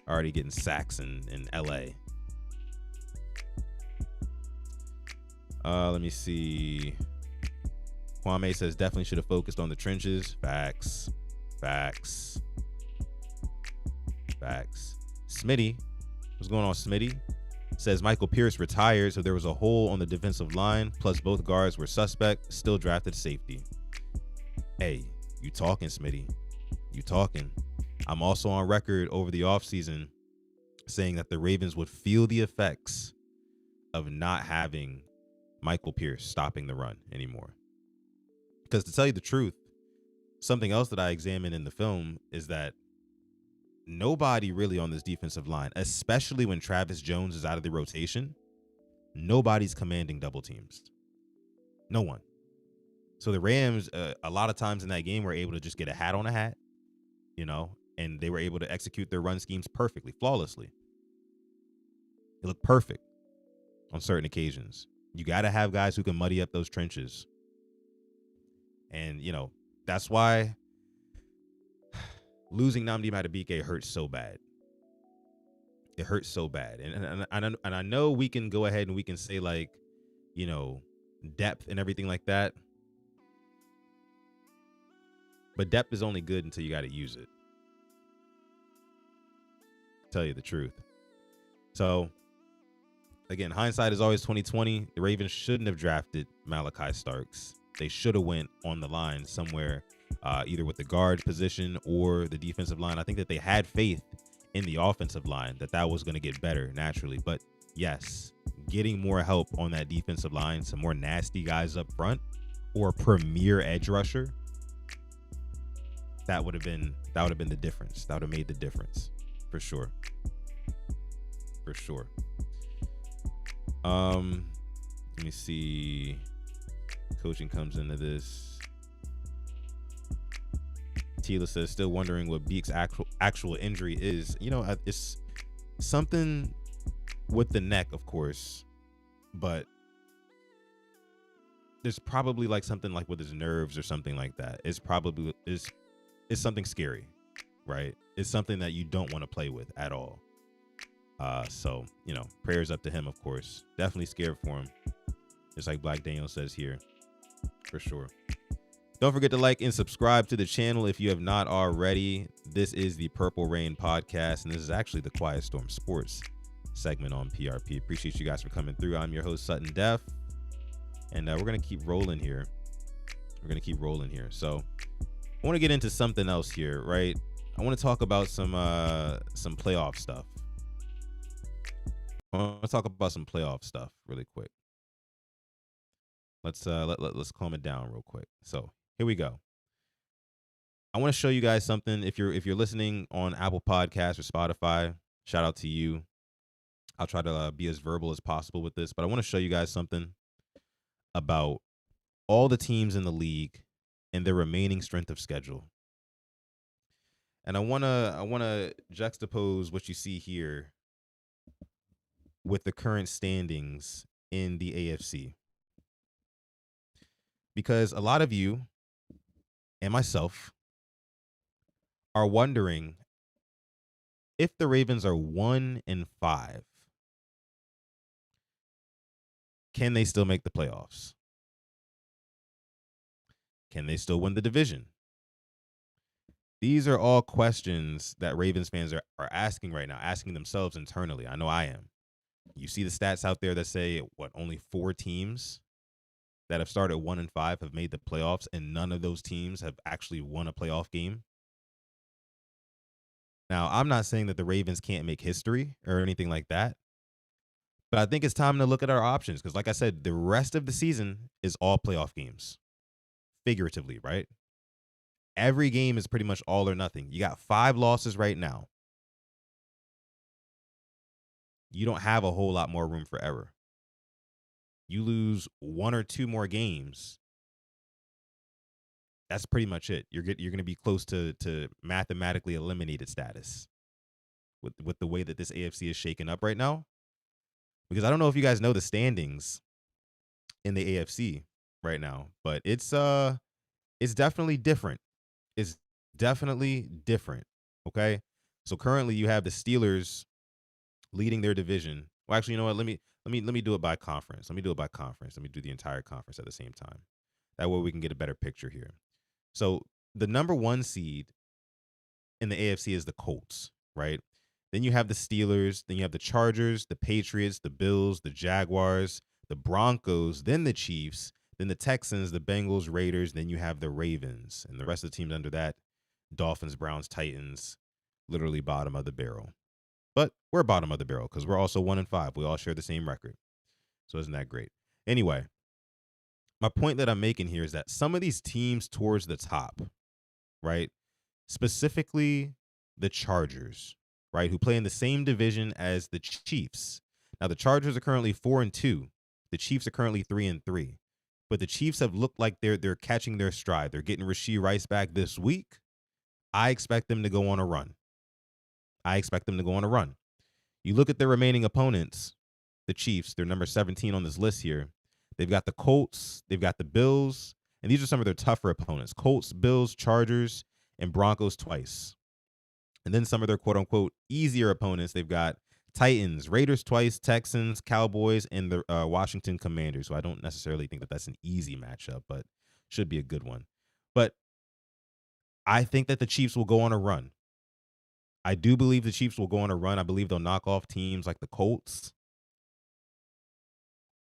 Already getting sacks in LA. Let me see. Kwame says definitely should have focused on the trenches. Facts. Smitty, what's going on, Smitty? Says Michael Pierce retired, so there was a hole on the defensive line, plus both guards were suspect, still drafted safety. Hey, you talking, Smitty. You talking. I'm also on record over the offseason saying that the Ravens would feel the effects of not having Michael Pierce stopping the run anymore. Because to tell you the truth, something else that I examined in the film is that nobody really on this defensive line, especially when Travis Jones is out of the rotation, nobody's commanding double teams. No one. So the Rams, a lot of times in that game, were able to just get a hat on a hat, and they were able to execute their run schemes perfectly, flawlessly. It looked perfect on certain occasions. You got to have guys who can muddy up those trenches. And, that's why losing Nnamdi Madubuike hurts so bad. It hurts so bad. And I know we can go ahead and we can say, like, depth and everything like that. But depth is only good until you got to use it. Tell you the truth. So, again, hindsight is always 2020. The Ravens shouldn't have drafted Malachi Starks. They should have went on the line somewhere, either with the guard position or the defensive line. I think that they had faith in the offensive line that was going to get better naturally. But yes, getting more help on that defensive line, some more nasty guys up front, or a premier edge rusher, that would have been the difference. That would have made the difference for sure. For sure. Let me see. Coaching comes into this. Tila says, still wondering what Beek's actual injury is. It's something with the neck, of course, but there's probably like something like with his nerves or something like that. It's probably it's something scary, right? It's something that you don't want to play with at all. So prayers up to him, of course. Definitely scared for him. Just like Black Daniel says here, for sure. Don't forget to like and subscribe to the channel if you have not already. This is the Purple Rain podcast, and this is actually the Quiet Storm Sports segment on PRP. Appreciate you guys for coming through. I'm your host, Sutton Def, and we're going to keep rolling here. So I want to get into something else here, right? I want to talk about some playoff stuff. Really quick. Let's calm it down real quick. So here we go. I want to show you guys something. If you're listening on Apple Podcasts or Spotify, shout out to you. I'll try to be as verbal as possible with this, but I want to show you guys something about all the teams in the league and their remaining strength of schedule. And I want to juxtapose what you see here with the current standings in the AFC. Because a lot of you and myself are wondering if the Ravens are 1-5, can they still make the playoffs? Can they still win the division? These are all questions that Ravens fans are asking right now, asking themselves internally. I know I am. You see the stats out there that say, only 4 teams that have started 1-5 have made the playoffs, and none of those teams have actually won a playoff game. Now, I'm not saying that the Ravens can't make history or anything like that, but I think it's time to look at our options because, like I said, the rest of the season is all playoff games, figuratively, right? Every game is pretty much all or nothing. You got 5 losses right now. You don't have a whole lot more room for error. You lose 1 or 2 more games, that's pretty much it. You're going to be close to mathematically eliminated status with the way that this AFC is shaken up right now. Because I don't know if you guys know the standings in the AFC right now, but it's definitely different. It's definitely different. Okay. So currently you have the Steelers leading their division. Well, actually, you know what? Let me do it by conference. Let me do it by conference. Let me do the entire conference at the same time. That way we can get a better picture here. So the number one seed in the AFC is the Colts, right? Then you have the Steelers, then you have the Chargers, the Patriots, the Bills, the Jaguars, the Broncos, then the Chiefs, then the Texans, the Bengals, Raiders, then you have the Ravens, and the rest of the teams under that, Dolphins, Browns, Titans, literally bottom of the barrel. But we're bottom of the barrel because we're also 1-5. We all share the same record. So isn't that great? Anyway, my point that I'm making here is that some of these teams towards the top, right? Specifically the Chargers, right, who play in the same division as the Chiefs. Now the Chargers are currently 4-2. The Chiefs are currently 3-3. But the Chiefs have looked like they're catching their stride. They're getting Rashee Rice back this week. I expect them to go on a run. You look at their remaining opponents, the Chiefs, they're number 17 on this list here. They've got the Colts, they've got the Bills, and these are some of their tougher opponents: Colts, Bills, Chargers, and Broncos twice. And then some of their quote unquote easier opponents, they've got Titans, Raiders twice, Texans, Cowboys, and the Washington Commanders. So I don't necessarily think that that's an easy matchup, but should be a good one. But I think that the Chiefs will go on a run. I do believe the Chiefs will go on a run. I believe they'll knock off teams like the Colts.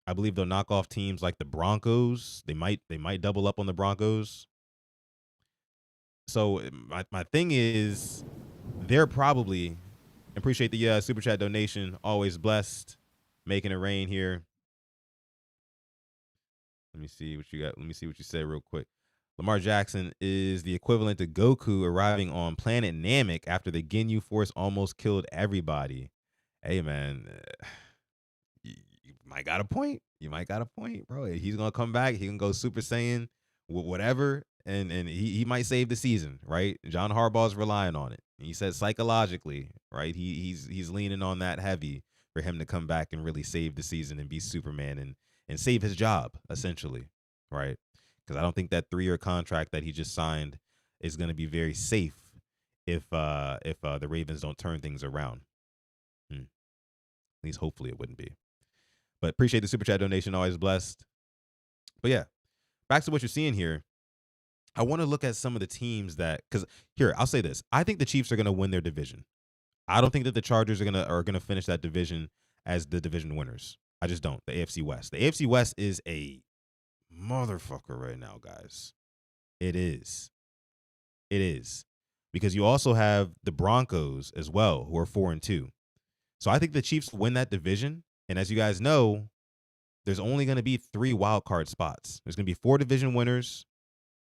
I believe they'll knock off teams like the Broncos. They might double up on the Broncos. So my thing is, they're probably, appreciate the super chat donation. Always blessed, making it rain here. Let me see what you got. Let me see what you say real quick. Lamar Jackson is the equivalent to Goku arriving on planet Namek after the Ginyu Force almost killed everybody. Hey man, you might got a point. You might got a point, bro. He's gonna come back. He can go Super Saiyan, whatever, and he might save the season, right? John Harbaugh's relying on it. He said psychologically, right? He's leaning on that heavy for him to come back and really save the season and be Superman and save his job essentially, right? Because I don't think that 3-year contract that he just signed is going to be very safe if the Ravens don't turn things around. At least hopefully it wouldn't be. But appreciate the super chat donation. Always blessed. But yeah, back to what you're seeing here. I want to look at some of the teams that, because here, I'll say this. I think the Chiefs are going to win their division. I don't think that the Chargers are gonna finish that division as the division winners. I just don't. The AFC West. The AFC West is a motherfucker right now, guys. It is. It is. Because you also have the Broncos as well, who are 4-2. So I think the Chiefs win that division. And as you guys know, there's only going to be 3 wild card spots. There's going to be 4 division winners,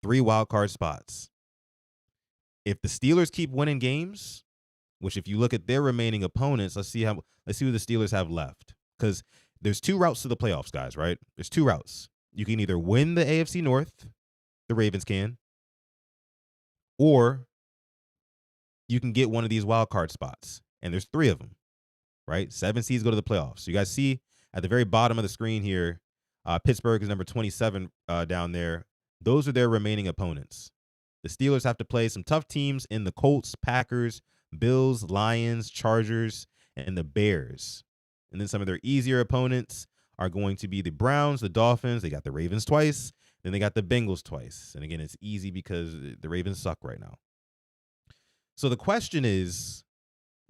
3 wild card spots. If the Steelers keep winning games, which if you look at their remaining opponents, let's see who the Steelers have left. Because there's 2 routes to the playoffs, guys, right? There's 2 routes. You can either win the AFC North, the Ravens can, or you can get one of these wild card spots. And there's 3 of them, right? 7 seeds go to the playoffs. So you guys see at the very bottom of the screen here, Pittsburgh is number 27 down there. Those are their remaining opponents. The Steelers have to play some tough teams in the Colts, Packers, Bills, Lions, Chargers, and the Bears. And then some of their easier opponents are going to be the Browns, the Dolphins. They got the Ravens twice. Then they got the Bengals twice. And again, it's easy because the Ravens suck right now. So the question is,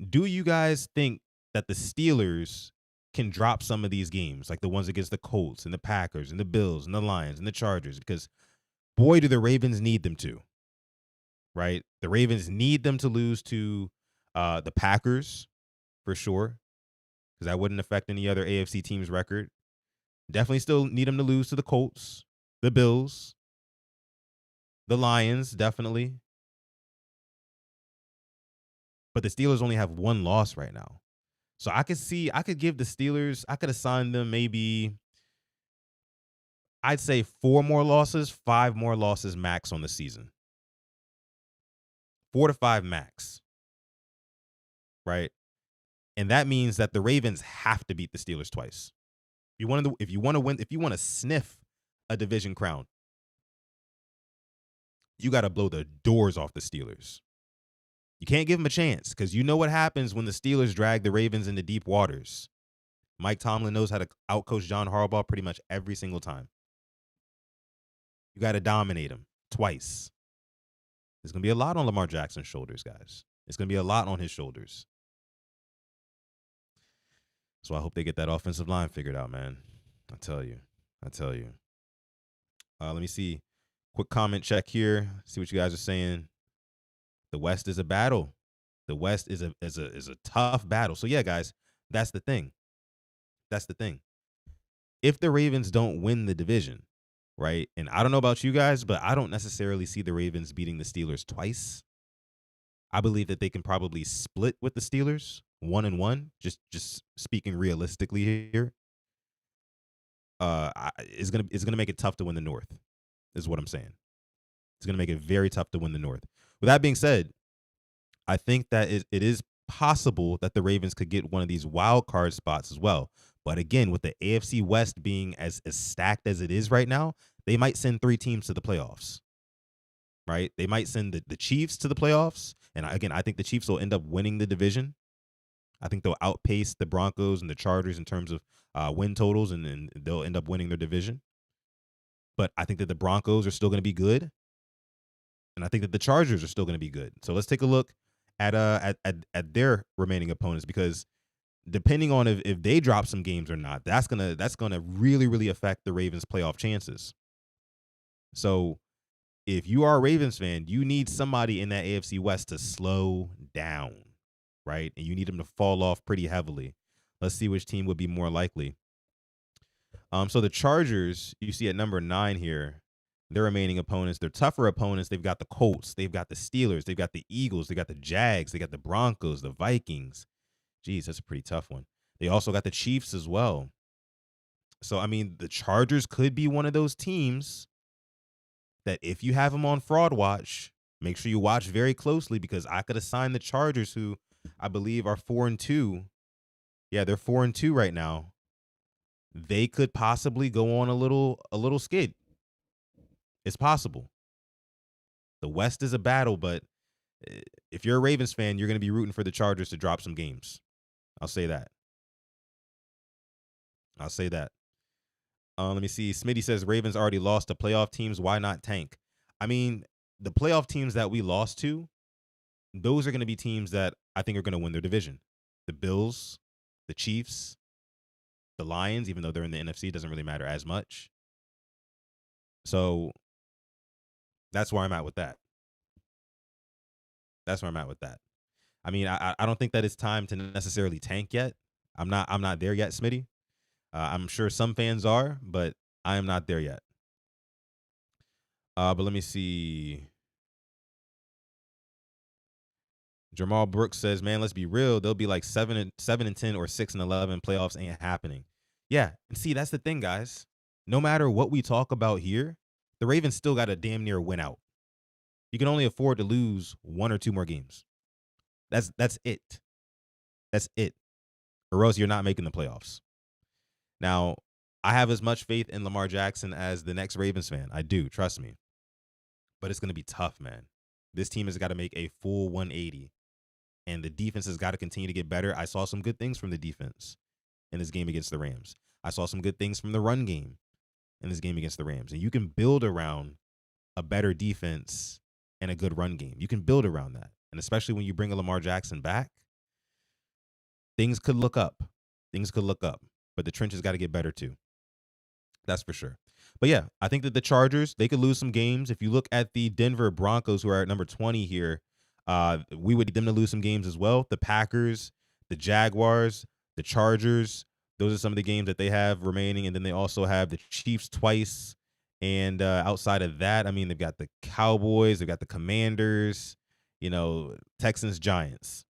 do you guys think that the Steelers can drop some of these games, like the ones against the Colts and the Packers and the Bills and the Lions and the Chargers? Because boy, do the Ravens need them to, right? The Ravens need them to lose to the Packers for sure, because that wouldn't affect any other AFC team's record. Definitely still need them to lose to the Colts, the Bills, the Lions, definitely. But the Steelers only have 1 loss right now. So I could give the Steelers, I could assign them maybe, I'd say 4 more losses, 5 more losses max on the season. 4 to 5 max. Right? And that means that the Ravens have to beat the Steelers twice. If you want to win, if you want to sniff a division crown, you got to blow the doors off the Steelers. You can't give them a chance because you know what happens when the Steelers drag the Ravens into deep waters. Mike Tomlin knows how to outcoach John Harbaugh pretty much every single time. You got to dominate him twice. There's going to be a lot on Lamar Jackson's shoulders, guys. It's going to be a lot on his shoulders. So I hope they get that offensive line figured out, man. I tell you. Let me see. Quick comment check here. See what you guys are saying. The West is a battle. The West is a tough battle. So yeah, guys, that's the thing. If the Ravens don't win the division, right? And I don't know about you guys, but I don't necessarily see the Ravens beating the Steelers twice. I believe that they can probably split with the Steelers 1-1. Just speaking realistically here. It's gonna make it tough to win the North, is what I'm saying. It's gonna make it very tough to win the North. With that being said, I think that it is possible that the Ravens could get one of these wild card spots as well. But again, with the AFC West being as stacked as it is right now, they might send 3 teams to the playoffs. Right? They might send the Chiefs to the playoffs. And again, I think the Chiefs will end up winning the division. I think they'll outpace the Broncos and the Chargers in terms of win totals, and they'll end up winning their division. But I think that the Broncos are still going to be good. And I think that the Chargers are still going to be good. So let's take a look at their remaining opponents, because depending on if they drop some games or not, that's gonna really, really affect the Ravens' playoff chances. So if you are a Ravens fan, you need somebody in that AFC West to slow down, right? And you need them to fall off pretty heavily. Let's see which team would be more likely. So the Chargers, you see at number 9 here, their remaining opponents, they're tougher opponents. They've got the Colts, they've got the Steelers, they've got the Eagles, they got the Jags, they got the Broncos, the Vikings. Geez, that's a pretty tough one. They also got the Chiefs as well. So, I mean, the Chargers could be one of those teams that if you have them on Fraud Watch, make sure you watch very closely, because I could assign the Chargers, who I believe are 4-2. Yeah, they're 4-2 right now. They could possibly go on a little skid. It's possible. The West is a battle, but if you're a Ravens fan, you're going to be rooting for the Chargers to drop some games. I'll say that. Let me see. Smitty says Ravens already lost to playoff teams. Why not tank? I mean, the playoff teams that we lost to, those are going to be teams that I think are going to win their division. The Bills, the Chiefs, the Lions, even though they're in the NFC, it doesn't really matter as much. So that's where I'm at with that. I mean, I don't think that it's time to necessarily tank yet. I'm not there yet, Smitty. I'm sure some fans are, but I am not there yet. But let me see. Jamal Brooks says, "Man, let's be real. They'll be like 7-10 or 6-11. Playoffs ain't happening." Yeah, and see, that's the thing, guys. No matter what we talk about here, the Ravens still got a damn near win out. You can only afford to lose 1 or 2 more games. That's it. That's it. Or else you're not making the playoffs. Now, I have as much faith in Lamar Jackson as the next Ravens fan. I do, trust me. But it's going to be tough, man. This team has got to make a full 180. And the defense has got to continue to get better. I saw some good things from the defense in this game against the Rams. I saw some good things from the run game in this game against the Rams. And you can build around a better defense and a good run game. You can build around that. And especially when you bring a Lamar Jackson back, things could look up. But the trenches got to get better too. That's for sure. But yeah, I think that the Chargers, they could lose some games. If you look at the Denver Broncos, who are at number 20 here, we would need them to lose some games as well. The Packers, the Jaguars, the Chargers, those are some of the games that they have remaining. And then they also have the Chiefs twice. And outside of that, I mean, they've got the Cowboys, they've got the Commanders, Texans, Giants.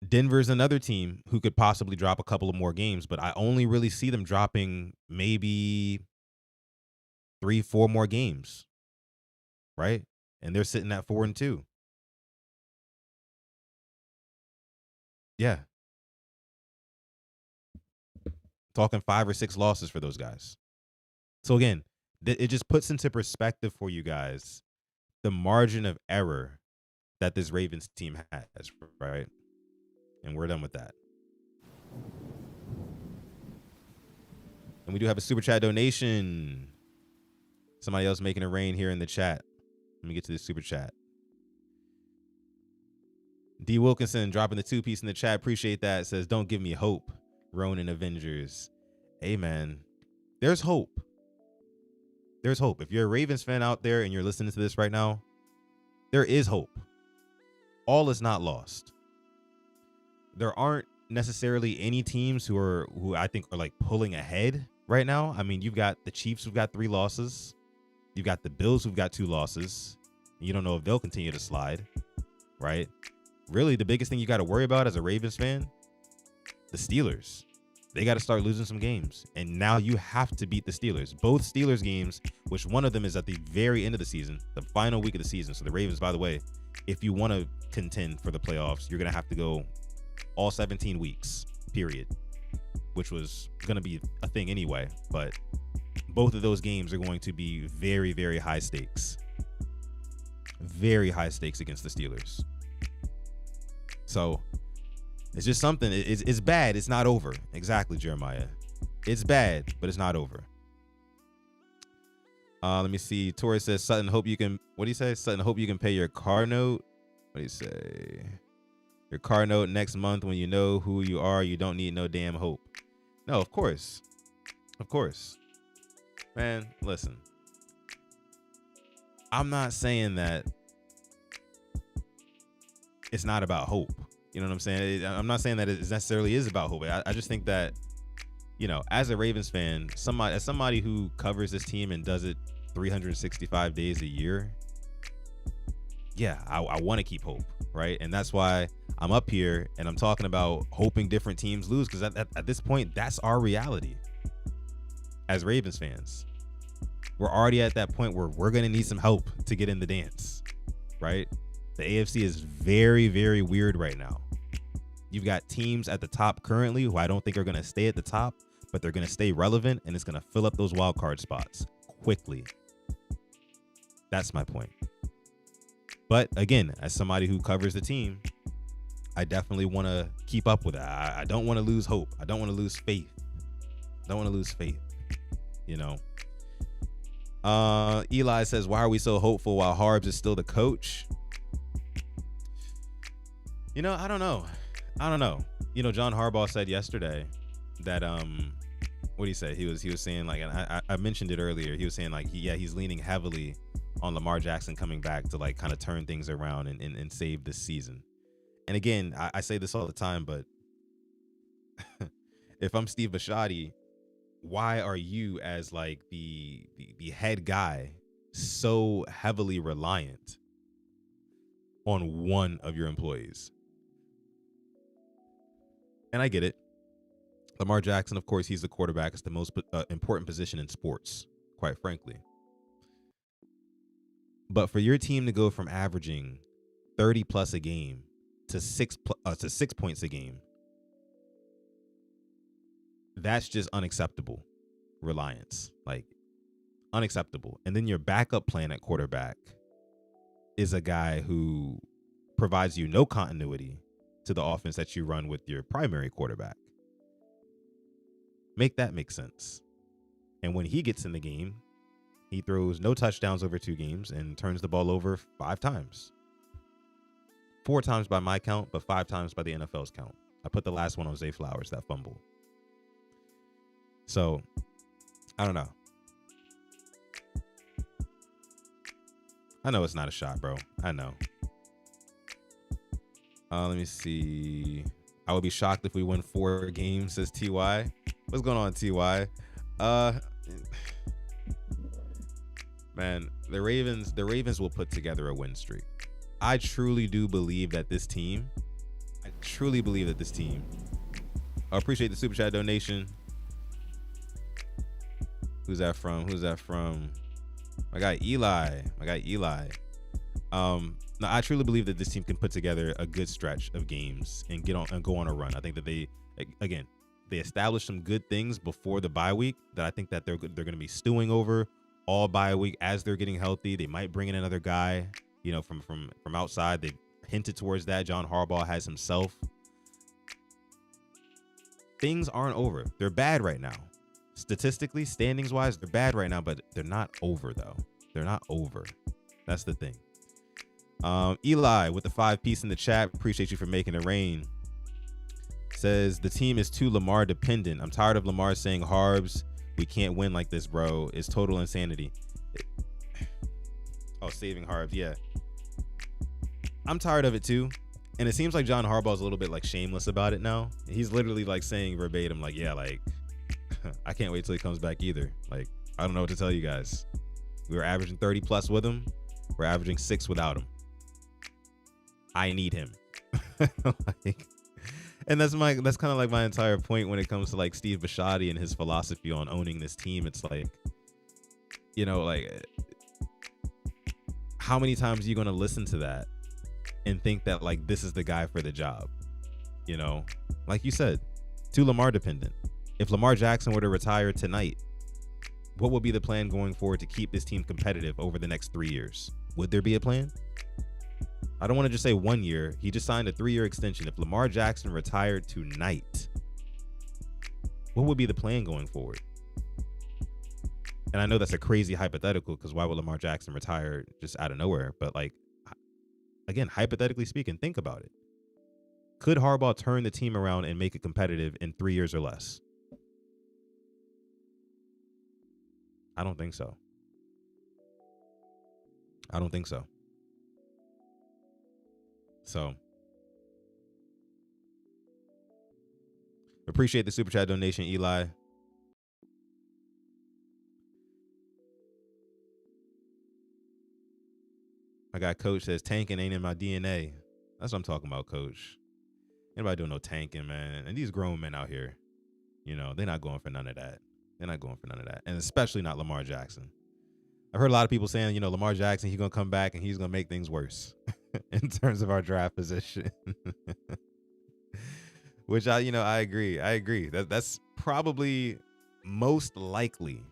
Denver's another team who could possibly drop a couple of more games, but I only really see them dropping maybe 3-4 more games, right? And they're sitting at 4-2. Yeah. Talking 5 or 6 losses for those guys. So again, it just puts into perspective for you guys the margin of error that this Ravens team has, right? And we're done with that. And we do have a super chat donation. Somebody else making it rain here in the chat. Let me get to the super chat. D. Wilkinson dropping the 2-piece in the chat. Appreciate that. Says, don't give me hope. Ronin Avengers. Hey, man. There's hope. There's hope. If you're a Ravens fan out there and you're listening to this right now, there is hope. All is not lost. There aren't necessarily any teams who I think are like pulling ahead right now. I mean, you've got the Chiefs who've got 3 losses. You've got the Bills who've got 2 losses. You don't know if they'll continue to slide, right? Really, the biggest thing you got to worry about as a Ravens fan, the Steelers. They got to start losing some games. And now you have to beat the Steelers. Both Steelers games, which one of them is at the very end of the season, the final week of the season. So the Ravens, by the way, if you want to contend for the playoffs, you're going to have to go all 17 weeks, period, which was going to be a thing anyway. But both of those games are going to be very, very high stakes. Very high stakes against the Steelers. So it's just something. It's bad. It's not over. Exactly, Jeremiah. It's bad, but it's not over. Let me see. Torres says, Sutton, hope you can. What do you say? Sutton, hope you can pay your car note. What do you say? Your car note next month when you know who you are. You don't need no damn hope. No, of course. Of course. Man, listen. I'm not saying that it's not about hope. You know what I'm saying? I'm not saying that it necessarily is about hope. I just think that, you know, as a Ravens fan, as somebody who covers this team and does it 365 days a year, yeah, I want to keep hope, right? And that's why I'm up here and I'm talking about hoping different teams lose, because at this point, that's our reality as Ravens fans. We're already at that point where we're going to need some help to get in the dance, right? The AFC is very, very weird right now. You've got teams at the top currently who I don't think are going to stay at the top, but they're going to stay relevant, and it's going to fill up those wild card spots quickly. That's my point. But again, as somebody who covers the team, I definitely want to keep up with it. I don't want to lose hope. I don't want to lose faith. I don't want to lose faith, you know. Eli says, why are we so hopeful while Harbs is still the coach? You know, I don't know. You know, John Harbaugh said yesterday that what did he say? He was saying, like, and I mentioned it earlier. He was saying, like, he's leaning heavily on Lamar Jackson coming back to, like, kind of turn things around and save this season. And again, I say this all the time, but if I'm Steve Bisciotti, why are you, as like the head guy, so heavily reliant on one of your employees? And I get it. Lamar Jackson, of course, he's the quarterback. It's the most important position in sports, quite frankly. But for your team to go from averaging 30 plus a game to 6 points a game, that's just unacceptable reliance, like unacceptable. And then your backup plan at quarterback is a guy who provides you no continuity to the offense that you run with your primary quarterback. Make that make sense. And when he gets in the game, he throws no touchdowns over 2 games and turns the ball over 5 times. 4 times by my count, but 5 times by the NFL's count. I put the last one on Zay Flowers, that fumble. So, I don't know. I know it's not a shot, bro. I know. Let me see. I would be shocked if we win 4 games, says TY. What's going on, TY? Man, the Ravens will put together a win streak. I truly do believe that this team. I appreciate the super chat donation. Who's that from? My guy Eli. Now, I truly believe that this team can put together a good stretch of games and go on a run. I think that they established some good things before the bye week that I think that they're going to be stewing over all bye week as they're getting healthy. They might bring in another guy, from outside. They hinted towards that. John Harbaugh has himself. Things aren't over. They're bad right now. Statistically, standings wise, they're bad right now, but they're not over though. They're not over. That's the thing. Eli with the 5-piece in the chat. Appreciate you for making it rain. Says the team is too Lamar dependent. I'm tired of Lamar saying, Harbs, we can't win like this, bro. It's total insanity. Oh, saving Harbs. Yeah. I'm tired of it too. And it seems like John Harbaugh's a little bit like shameless about it now. He's literally like saying verbatim, like, yeah, like, I can't wait till he comes back either. Like, I don't know what to tell you guys. We were averaging 30 plus with him. We're averaging 6 without him. I need him. And that's kind of like my entire point when it comes to like Steve Bisciotti and his philosophy on owning this team. It's like, like, how many times are you going to listen to that and think that like this is the guy for the job? Like you said, too Lamar dependent. If Lamar Jackson were to retire tonight, what would be the plan going forward to keep this team competitive over the next 3 years? Would there be a plan? I don't want to just say 1 year. He just signed a 3-year extension. If Lamar Jackson retired tonight, what would be the plan going forward? And I know that's a crazy hypothetical, because why would Lamar Jackson retire just out of nowhere? But like, again, hypothetically speaking, think about it. Could Harbaugh turn the team around and make it competitive in 3 years or less? I don't think so. I don't think so. So, appreciate the super chat donation, Eli. I got Coach says tanking ain't in my DNA. That's what I'm talking about, Coach. Anybody doing no tanking, man? And these grown men out here, they're not going for none of that. They're not going for none of that, and especially not Lamar Jackson. I've heard a lot of people saying, Lamar Jackson, he's gonna come back and he's gonna make things worse in terms of our draft position. Which I agree. I agree. That's probably most likely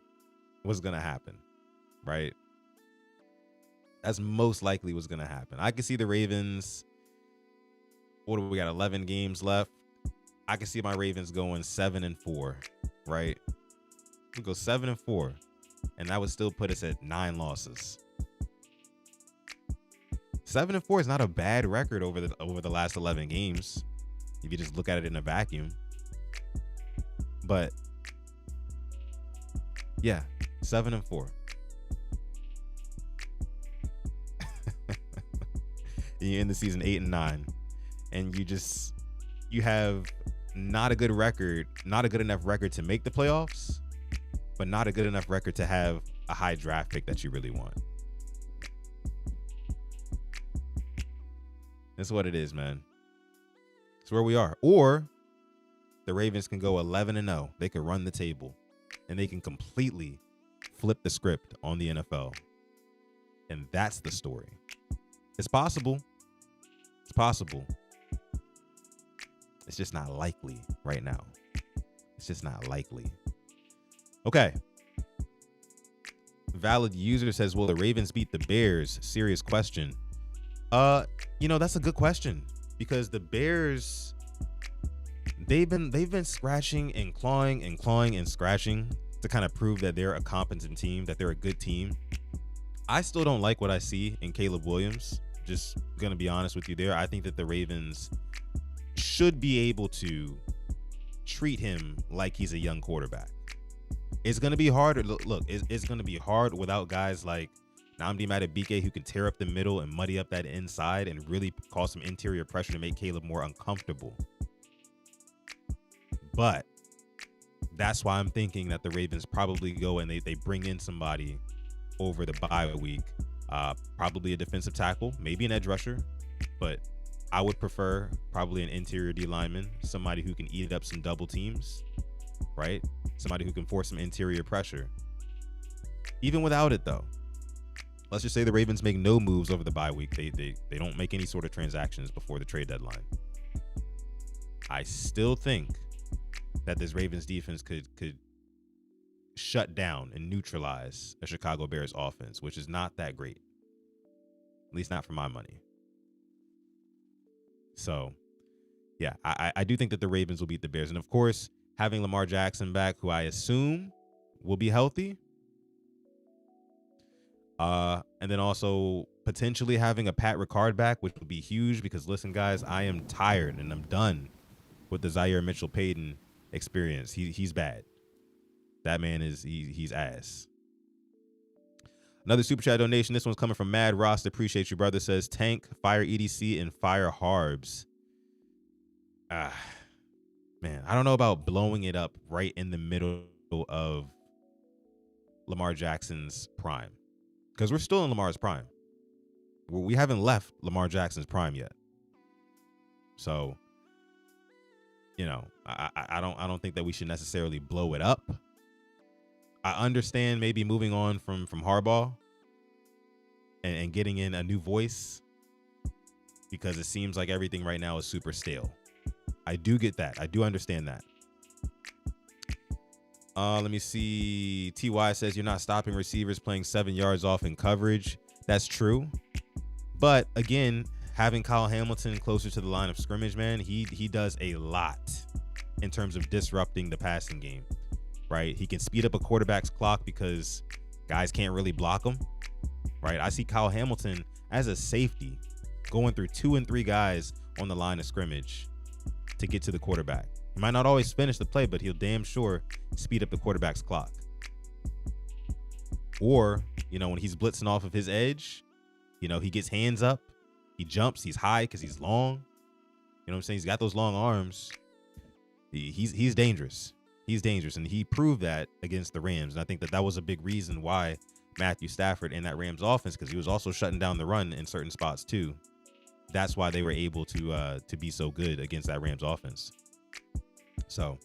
what's gonna happen, right? That's most likely what's gonna happen. I can see the Ravens. What do we got? 11 games left. I can see my Ravens going 7-4, right? We go 7-4, and that would still put us at 9 losses. 7-4 is not a bad record over the last 11 games, if you just look at it in a vacuum. But yeah, 7-4. You end the season 8-9, and you have not a good record, not a good enough record to make the playoffs, but not a good enough record to have a high draft pick that you really want. That's what it is, man. It's where we are. Or the Ravens can go 11-0. They can run the table, and they can completely flip the script on the NFL. And that's the story. It's possible. It's possible. It's just not likely right now. It's just not likely. Okay. Valid user says, will the Ravens beat the Bears? Serious question. That's a good question, because the Bears, they've been scratching and clawing and scratching to kind of prove that they're a competent team, that they're a good team. I still don't like what I see in Caleb Williams. Just gonna be honest with you there. I think that the Ravens should be able to treat him like he's a young quarterback. It's going to be hard. Look, it's going to be hard without guys like Nnamdi Madubuike, who can tear up the middle and muddy up that inside and really cause some interior pressure to make Caleb more uncomfortable. But that's why I'm thinking that the Ravens probably go and they bring in somebody over the bye week, probably a defensive tackle, maybe an edge rusher, but I would prefer probably an interior D lineman, somebody who can eat up some double teams, right? Somebody who can force some interior pressure. Even without it, though, let's just say the Ravens make no moves over the bye week. They don't make any sort of transactions before the trade deadline. I still think that this Ravens defense could shut down and neutralize a Chicago Bears offense, which is not that great. At least not for my money. So, yeah, I do think that the Ravens will beat the Bears. And of course, having Lamar Jackson back, who I assume will be healthy. And then also potentially having a Pat Ricard back, which would be huge because, listen, guys, I am tired and I'm done with the Zaire Mitchell-Payton experience. He's bad. That man he's ass. Another super chat donation. This one's coming from Mad Ross. Appreciate you, brother. Says tank, fire EDC, and fire Harbs. Man, I don't know about blowing it up right in the middle of Lamar Jackson's prime, because we're still in Lamar's prime. We haven't left Lamar Jackson's prime yet. So, you know, I don't think that we should necessarily blow it up. I understand maybe moving on from Harbaugh and getting in a new voice, because it seems like everything right now is super stale. I do get that. I do understand that. Let me see. TY says you're not stopping receivers playing 7 yards off in coverage. That's true. But again, having Kyle Hamilton closer to the line of scrimmage, man, he does a lot in terms of disrupting the passing game. Right? He can speed up a quarterback's clock because guys can't really block him. Right? I see Kyle Hamilton as a safety going through 2 and 3 guys on the line of scrimmage to get to the quarterback. He might not always finish the play, but he'll damn sure speed up the quarterback's clock. Or, you know, when he's blitzing off of his edge, you know, he gets hands up, he jumps, he's high because he's long. You know what I'm saying? He's got those long arms. He's dangerous. He's dangerous, and he proved that against the Rams. And I think that was a big reason why Matthew Stafford in that Rams offense, because he was also shutting down the run in certain spots too. That's why they were able to be so good against that Rams offense. So,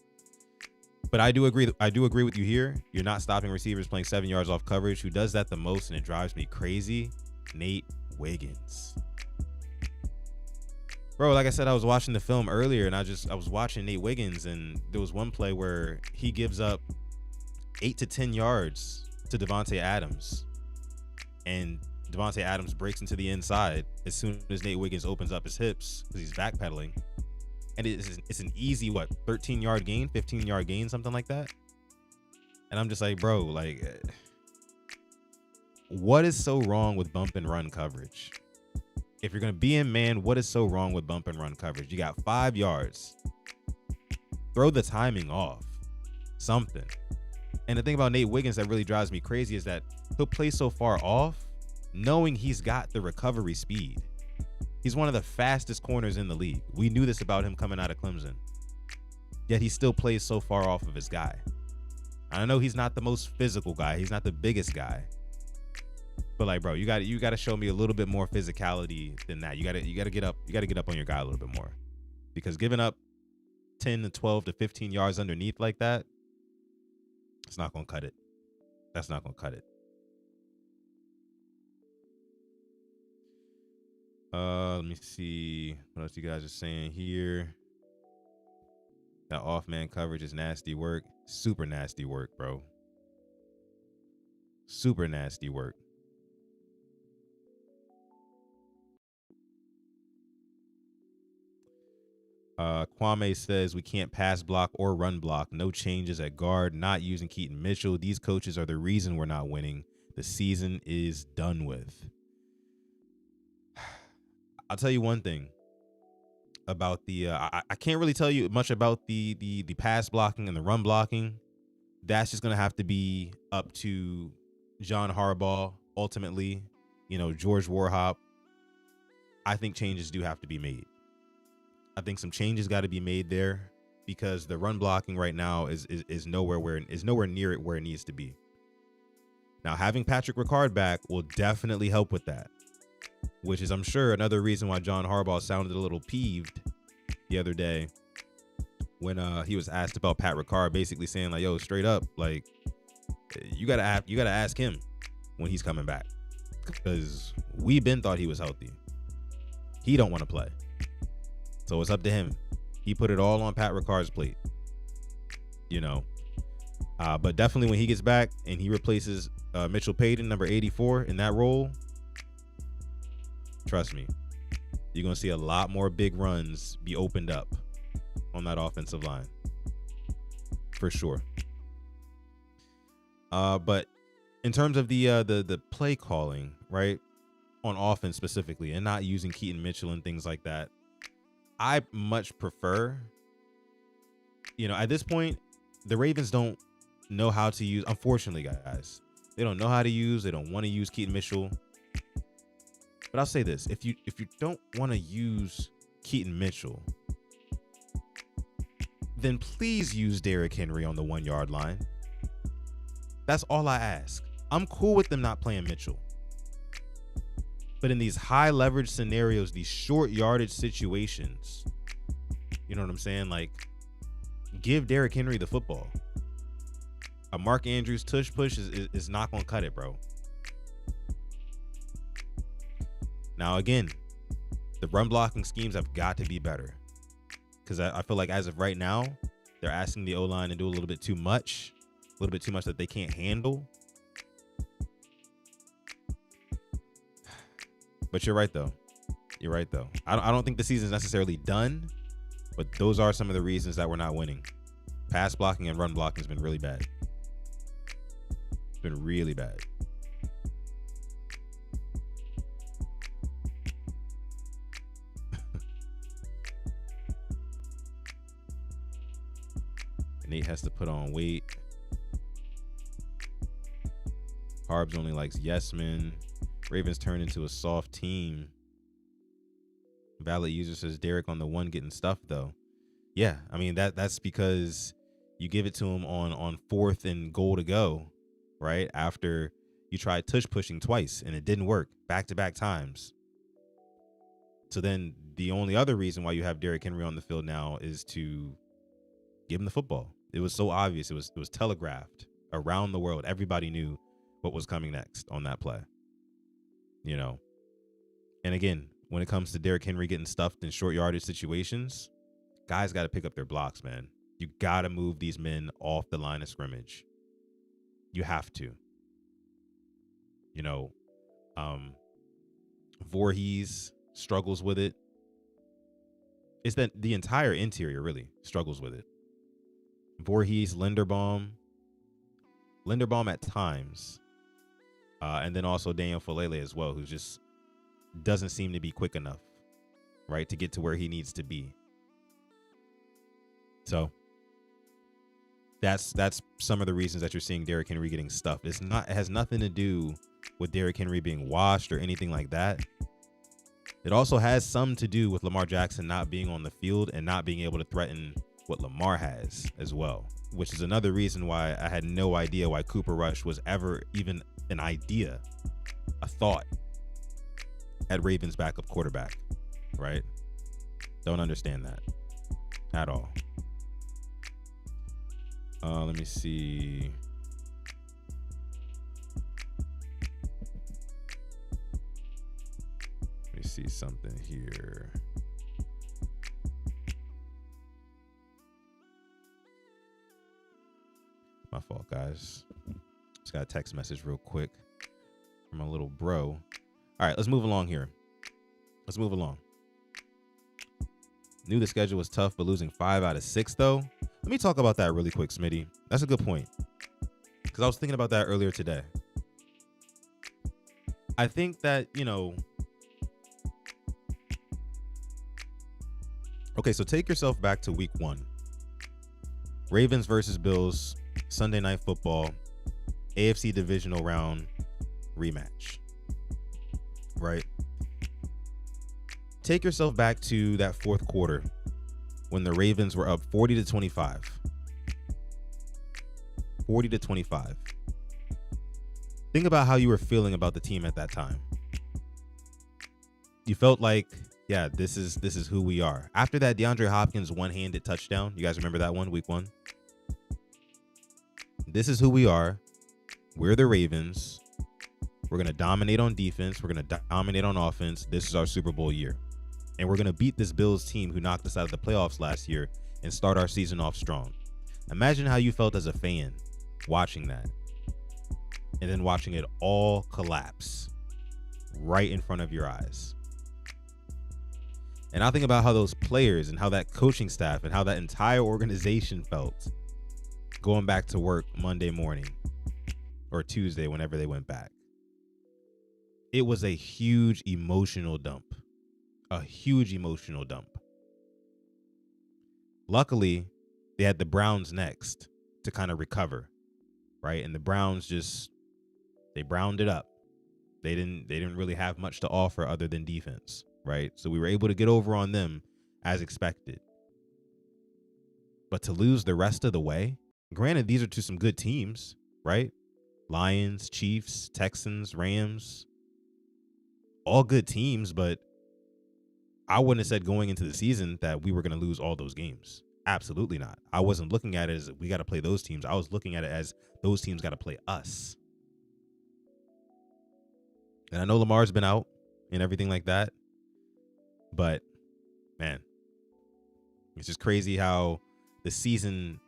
but I do agree with you here. You're not stopping receivers playing 7 yards off coverage. Who does that the most, and it drives me crazy? Nate Wiggins. Bro, like I said, I was watching the film earlier, and I was watching Nate Wiggins, and there was one play where he gives up 8 to 10 yards to Devontae Adams, and Devontae Adams breaks into the inside as soon as Nate Wiggins opens up his hips because he's backpedaling, and it's an easy 13-yard gain, 15-yard gain, something like that. And I'm just like, bro, like, what is so wrong with bump and run coverage? If you're going to be in man, what is so wrong with bump and run coverage? You got 5 yards. Throw the timing off. Something. And the thing about Nate Wiggins that really drives me crazy is that he'll play so far off, knowing he's got the recovery speed. He's one of the fastest corners in the league. We knew this about him coming out of Clemson. Yet he still plays so far off of his guy. I know he's not the most physical guy. He's not the biggest guy. But like, bro, you got to show me a little bit more physicality than that. You got to get up on your guy a little bit more, because giving up 10 to 12 to 15 yards underneath like that, it's not going to cut it. That's not going to cut it. Let me see what else you guys are saying here. That off-man coverage is nasty work. Super nasty work, bro. Super nasty work. Kwame says we can't pass block or run block. No changes at guard. Not using Keaton Mitchell. These coaches are the reason we're not winning. The season is done with. I'll tell you one thing about the I can't really tell you much about the pass blocking and the run blocking. That's just gonna have to be up to John Harbaugh ultimately. You know, George Warhop. I think changes do have to be made. I think some changes got to be made there, because the run blocking right now is nowhere near it where it needs to be. Now, having Patrick Ricard back will definitely help with that, which is, I'm sure, another reason why John Harbaugh sounded a little peeved the other day when he was asked about Pat Ricard, basically saying like, "Yo, straight up, like, you gotta ask him when he's coming back." because we been thought he was healthy. He don't want to play. So it's up to him. He put it all on Pat Ricard's plate. But definitely when he gets back and he replaces Mitchell Payton, number 84, in that role, trust me, you're going to see a lot more big runs be opened up on that offensive line. For sure. But in terms of the play calling, right, on offense specifically, and not using Keaton Mitchell and things like that, I much prefer, at this point, the Ravens don't know how to use, unfortunately, guys, they don't know how to use, they don't want to use Keaton Mitchell. But I'll say this, if you don't want to use Keaton Mitchell, then please use Derrick Henry on the 1 yard line. That's all I ask. I'm cool with them not playing Mitchell. But in these high leverage scenarios, these short yardage situations, you know what I'm saying? Like, give Derrick Henry the football. A Mark Andrews tush push is not going to cut it, bro. Now, again, the run blocking schemes have got to be better. Because I feel like as of right now, they're asking the O-line to do a little bit too much. A little bit too much that they can't handle. But you're right, though. You're right, though. I don't think the season's necessarily done. But those are some of the reasons that we're not winning. Pass blocking and run blocking has been really bad. It's been really bad. Nate has to put on weight. Harbs only likes yes men. Ravens turned into a soft team. Valid user says Derek on the 1 getting stuffed though. Yeah, I mean that's because you give it to him on 4th and goal to go, right? After you tried tush pushing twice and it didn't work back-to-back times. So then the only other reason why you have Derrick Henry on the field now is to give him the football. It was so obvious. It was telegraphed around the world. Everybody knew what was coming next on that play. And again, when it comes to Derrick Henry getting stuffed in short yardage situations, guys got to pick up their blocks, man. You got to move these men off the line of scrimmage. You have to. Voorhees struggles with it. It's that the entire interior really struggles with it. Voorhees, Linderbaum at times, and then also Daniel Falele as well, who just doesn't seem to be quick enough, right, to get to where he needs to be. So that's some of the reasons that you're seeing Derrick Henry getting stuffed. It has nothing to do with Derrick Henry being washed or anything like that. It also has some to do with Lamar Jackson not being on the field and not being able to threaten what Lamar has as well, which is another reason why I had no idea why Cooper Rush was ever even an idea, a thought at Ravens backup quarterback, right? Don't understand that at all. Let me see. Let me see something here. My fault, guys. Just got a text message real quick from my little bro. All right, let's move along here. Let's move along. Knew the schedule was tough, but losing 5 out of 6, though. Let me talk about that really quick, Smitty. That's a good point. Because I was thinking about that earlier today. I think that, okay, so take yourself back to week 1. Ravens versus Bills, Sunday Night Football, AFC divisional round rematch, right? Take yourself back to that fourth quarter when the Ravens were up 40-25. 40-25. Think about how you were feeling about the team at that time. You felt like, yeah, this is who we are. After that DeAndre Hopkins one-handed touchdown, you guys remember that one, week 1? This is who we are. We're the Ravens. We're going to dominate on defense. We're going to dominate on offense. This is our Super Bowl year. And we're going to beat this Bills team who knocked us out of the playoffs last year and start our season off strong. Imagine how you felt as a fan watching that and then watching it all collapse right in front of your eyes. And I think about how those players and how that coaching staff and how that entire organization felt going back to work Monday morning or Tuesday, whenever they went back. It was a huge emotional dump. A huge emotional dump. Luckily, they had the Browns next to kind of recover, right? And the Browns they browned it up. They didn't really have much to offer other than defense, right? So we were able to get over on them as expected. But to lose the rest of the way, granted, these are to some good teams, right? Lions, Chiefs, Texans, Rams, all good teams, but I wouldn't have said going into the season that we were going to lose all those games. Absolutely not. I wasn't looking at it as we got to play those teams. I was looking at it as those teams got to play us. And I know Lamar's been out and everything like that, but man, it's just crazy how the season,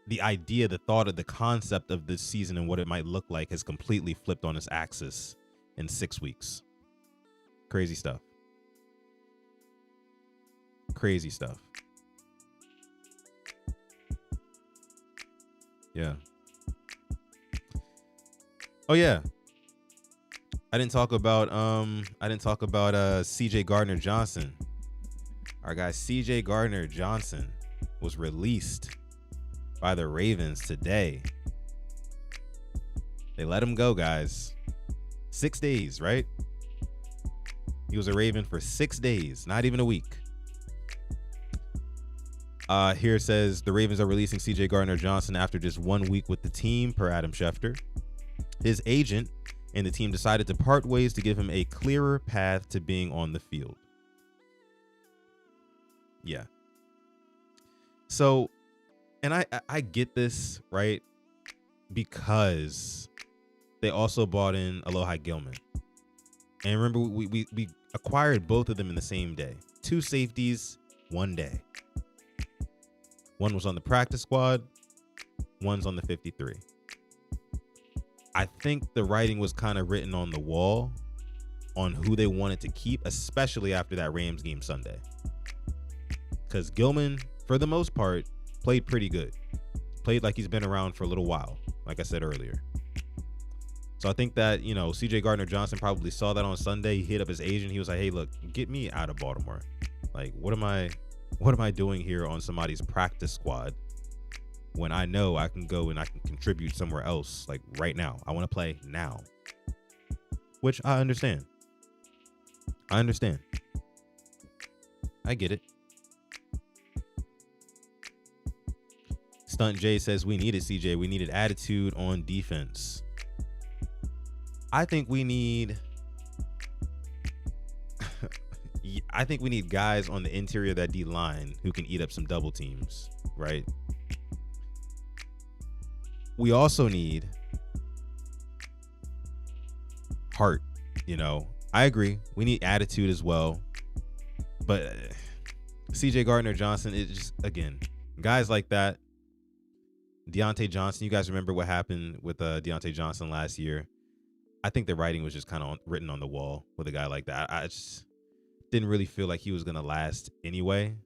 the idea, the thought of the concept of this season and what it might look like has completely flipped on its axis in 6 weeks. Crazy stuff. Crazy stuff. Yeah. Oh yeah. I didn't talk about CJ Gardner Johnson. Our guy CJ Gardner Johnson was released by the Ravens today. They let him go, guys. 6 days, right? He was a Raven for 6 days, not even a week. Here it says the Ravens are releasing CJ Gardner Johnson after just 1 week with the team, per Adam Schefter. His agent and the team decided to part ways to give him a clearer path to being on the field. Yeah. So, and I get this, right? Because they also bought in Alohi Gilman. And remember, we acquired both of them in the same day. 2 safeties, 1 day. One was on the practice squad. One's on the 53. I think the writing was kind of written on the wall on who they wanted to keep, especially after that Rams game Sunday. Because Gilman, for the most part, played pretty good. Played like he's been around for a little while, like I said earlier. So I think that, CJ Gardner Johnson probably saw that on Sunday. He hit up his agent. He was like, hey, look, get me out of Baltimore. Like, what am I doing here on somebody's practice squad when I know I can go and I can contribute somewhere else, like right now? I want to play now, which I understand. I get it. Stunt J says we needed CJ. We needed attitude on defense. I think we need guys on the interior of that D line who can eat up some double teams, right? We also need heart, I agree. We need attitude as well. But CJ Gardner Johnson, it just, again, guys like that. Deontay Johnson, you guys remember what happened with Deontay Johnson last year? I think the writing was just kind of written on the wall with a guy like that. I just didn't really feel like he was going to last anyway.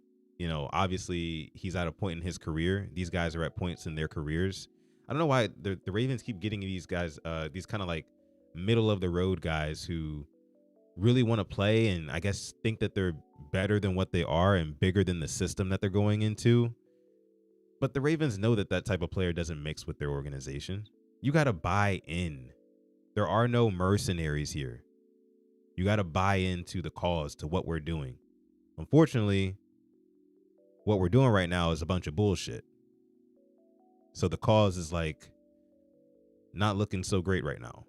Obviously he's at a point in his career. These guys are at points in their careers. I don't know why the Ravens keep getting these guys, these kind of like middle of the road guys who really want to play and I guess think that they're better than what they are and bigger than the system that they're going into. But the Ravens know that that type of player doesn't mix with their organization. You got to buy in. There are no mercenaries here. You got to buy into the cause, to what we're doing. Unfortunately, what we're doing right now is a bunch of bullshit. So the cause is like not looking so great right now.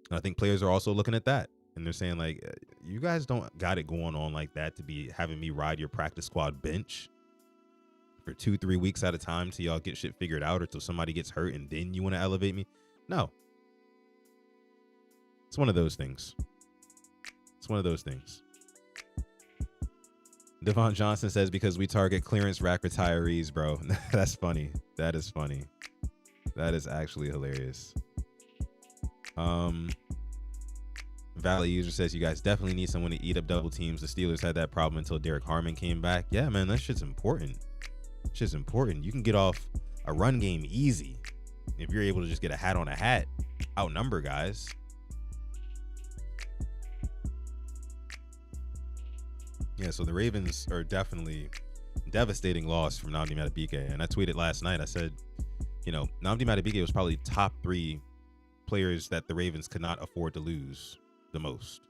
And I think players are also looking at that. And they're saying like, you guys don't got it going on like that to be having me ride your practice squad bench for 2-3 weeks at a time till y'all get shit figured out or till somebody gets hurt and then you want to elevate me. No. It's one of those things. It's one of those things. Devon Johnson says because we target clearance rack retirees, bro. That's funny. That is funny. That is actually hilarious. Valley User says you guys definitely need someone to eat up double teams. The Steelers had that problem until Derek Harmon came back. Yeah, man, that shit's important. Shit's important. You can get off a run game easy if you're able to just get a hat on a hat, outnumber guys. Yeah, so the Ravens are definitely devastating loss from Nnamdi Madubuike. And I tweeted last night, I said, you know, Nnamdi Madubuike was probably top 3 players that the Ravens could not afford to lose the most,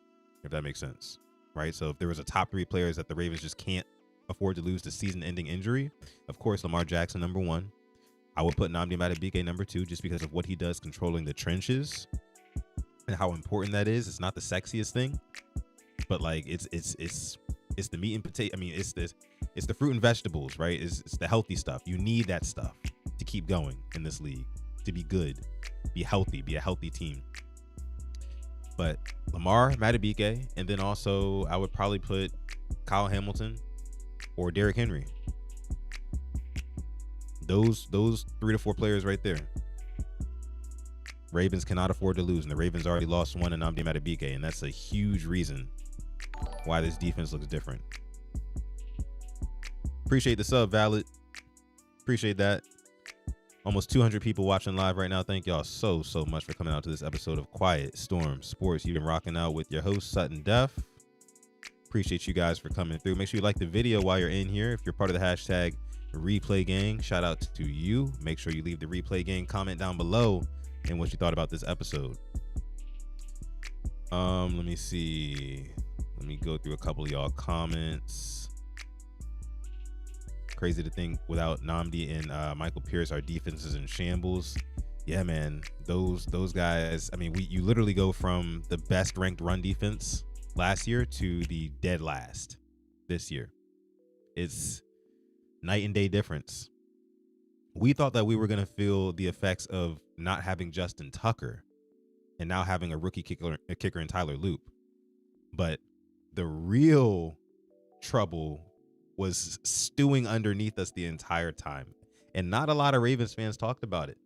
if that makes sense, right? So if there was a top 3 players that the Ravens just can't afford to lose to season-ending injury, of course, Lamar Jackson, number 1. I would put Nnamdi Madubuike number 2 just because of what he does controlling the trenches and how important that is. It's not the sexiest thing, but like it's the meat and potato. I mean, it's the fruit and vegetables, right? It's the healthy stuff. You need that stuff to keep going in this league, to be good, be healthy, be a healthy team. But Lamar, Madubuike, and then also I would probably put Kyle Hamilton or Derrick Henry. Those 3 to 4 players right there. Ravens cannot afford to lose, and the Ravens already lost one in Nnamdi Madubuike, and that's a huge reason why this defense looks different. Appreciate the sub, Valid. Appreciate that. Almost 200 people watching live right now. Thank y'all so much for coming out to this episode of Quiet Storm Sports. You've been rocking out with your host, Sutton Def. Appreciate you guys for coming through. Make sure you like the video while you're in here. If you're part of the hashtag Replay Gang, shout out to you. Make sure you leave the Replay Gang comment down below and what you thought about this episode. Let me see. Let me go through a couple of y'all comments. Crazy to think without Nnamdi and Michael Pierce, our defense is in shambles. Yeah, man, those guys. I mean, you literally go from the best ranked run defense last year to the dead last this year. It's night and day difference. We thought that we were gonna feel the effects of not having Justin Tucker and now having a rookie kicker in Tyler Loop, but the real trouble was stewing underneath us the entire time. And not a lot of Ravens fans talked about it.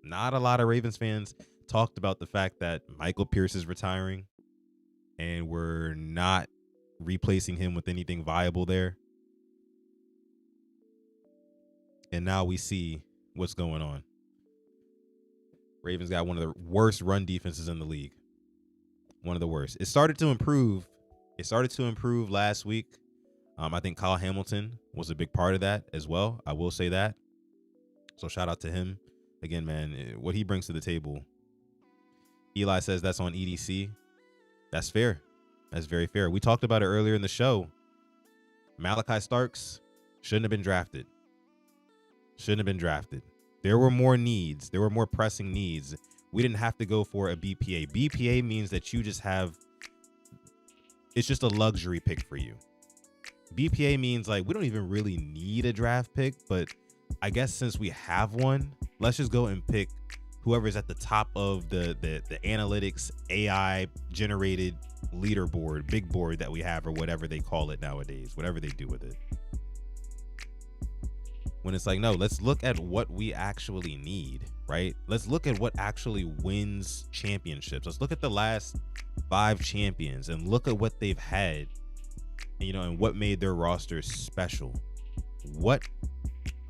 Not a lot of Ravens fans talked about the fact that Michael Pierce is retiring and we're not replacing him with anything viable there. And now we see what's going on. Ravens got one of the worst run defenses in the league. One of the worst. It started to improve. Last week. I think Kyle Hamilton was a big part of that as well. I will say that. So shout out to him. Again, man, what he brings to the table. Eli says that's on EDC. That's fair. That's very fair. We talked about it earlier in the show. Malachi Starks shouldn't have been drafted. There were more needs. There were more pressing needs. We didn't have to go for a BPA. BPA means that you just have, it's just a luxury pick for you. BPA means like we don't even really need a draft pick, but I guess since we have one, let's just go and pick whoever's at the top of the analytics AI generated leaderboard, big board that we have, or whatever they call it nowadays, whatever they do with it. When it's like, no, let's look at what we actually need, right? Let's look at what actually wins championships. Let's look at the last 5 champions and look at what they've had, you know, and what made their roster special. What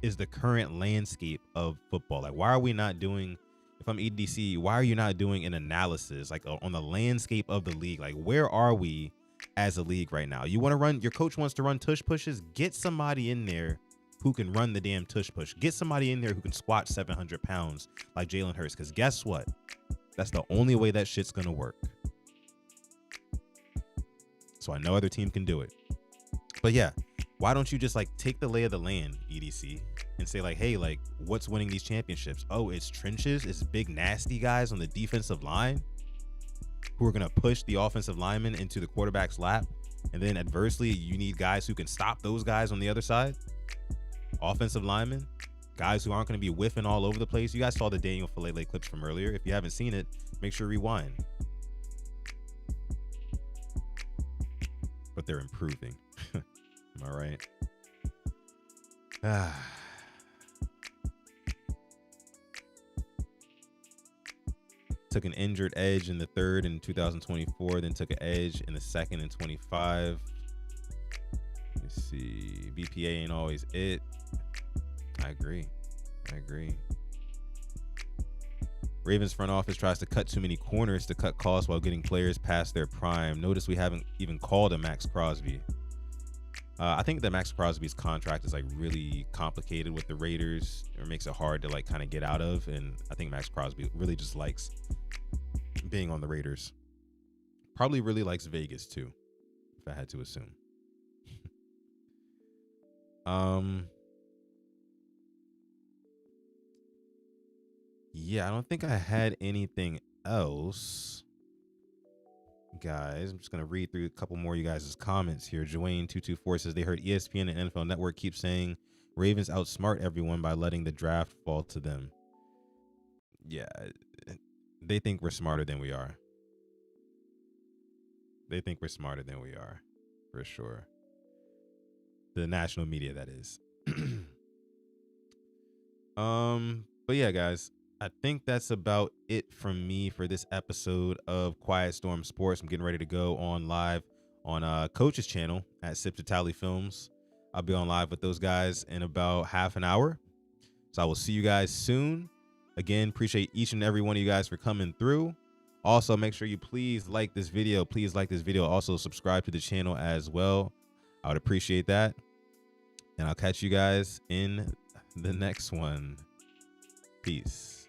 is the current landscape of football? Like, why are we not doing, if I'm EDC, why are you not doing an analysis like on the landscape of the league? Like, where are we as a league right now? You want to run, your coach wants to run tush pushes, get somebody in there who can run the damn tush push. Get somebody in there who can squat 700 pounds like Jalen Hurts, because guess what? That's the only way that shit's gonna work. So I know other team can do it. But yeah, why don't you just like take the lay of the land, EDC, and say like, hey, like what's winning these championships? Oh, it's trenches. It's big nasty guys on the defensive line who are going to push the offensive lineman into the quarterback's lap. And then adversely, you need guys who can stop those guys on the other side. Offensive linemen, guys who aren't going to be whiffing all over the place. You guys saw the Daniel Falele clips from earlier. If you haven't seen it, make sure to rewind. but they're improving. Am I right? Ah. Took an injured edge in the third in 2024, then took an edge in the second in 25. Let's see. BPA ain't always it. I agree. Ravens front office tries to cut too many corners to cut costs while getting players past their prime. Notice we haven't even called a Max Crosby. I think that Max Crosby's contract is like really complicated with the Raiders. It makes it hard to like kind of get out of. And I think Max Crosby really just likes being on the Raiders. Probably really likes Vegas too, if I had to assume. Yeah, I don't think I had anything else. Guys, I'm just going to read through a couple more of you guys' comments here. Joanne224 says they heard ESPN and NFL Network keep saying Ravens outsmart everyone by letting the draft fall to them. Yeah, they think we're smarter than we are. For sure. The national media, that is. But yeah, guys, I think that's about it from me for this episode of Quiet Storm Sports. I'm getting ready to go on live on Coach's channel at Sip to Tally Films. I'll be on live with those guys in about half an hour. So I will see you guys soon. Again, appreciate each and every one of you guys for coming through. Also, make sure you please like this video. Also, subscribe to the channel as well. I would appreciate that. And I'll catch you guys in the next one. Peace.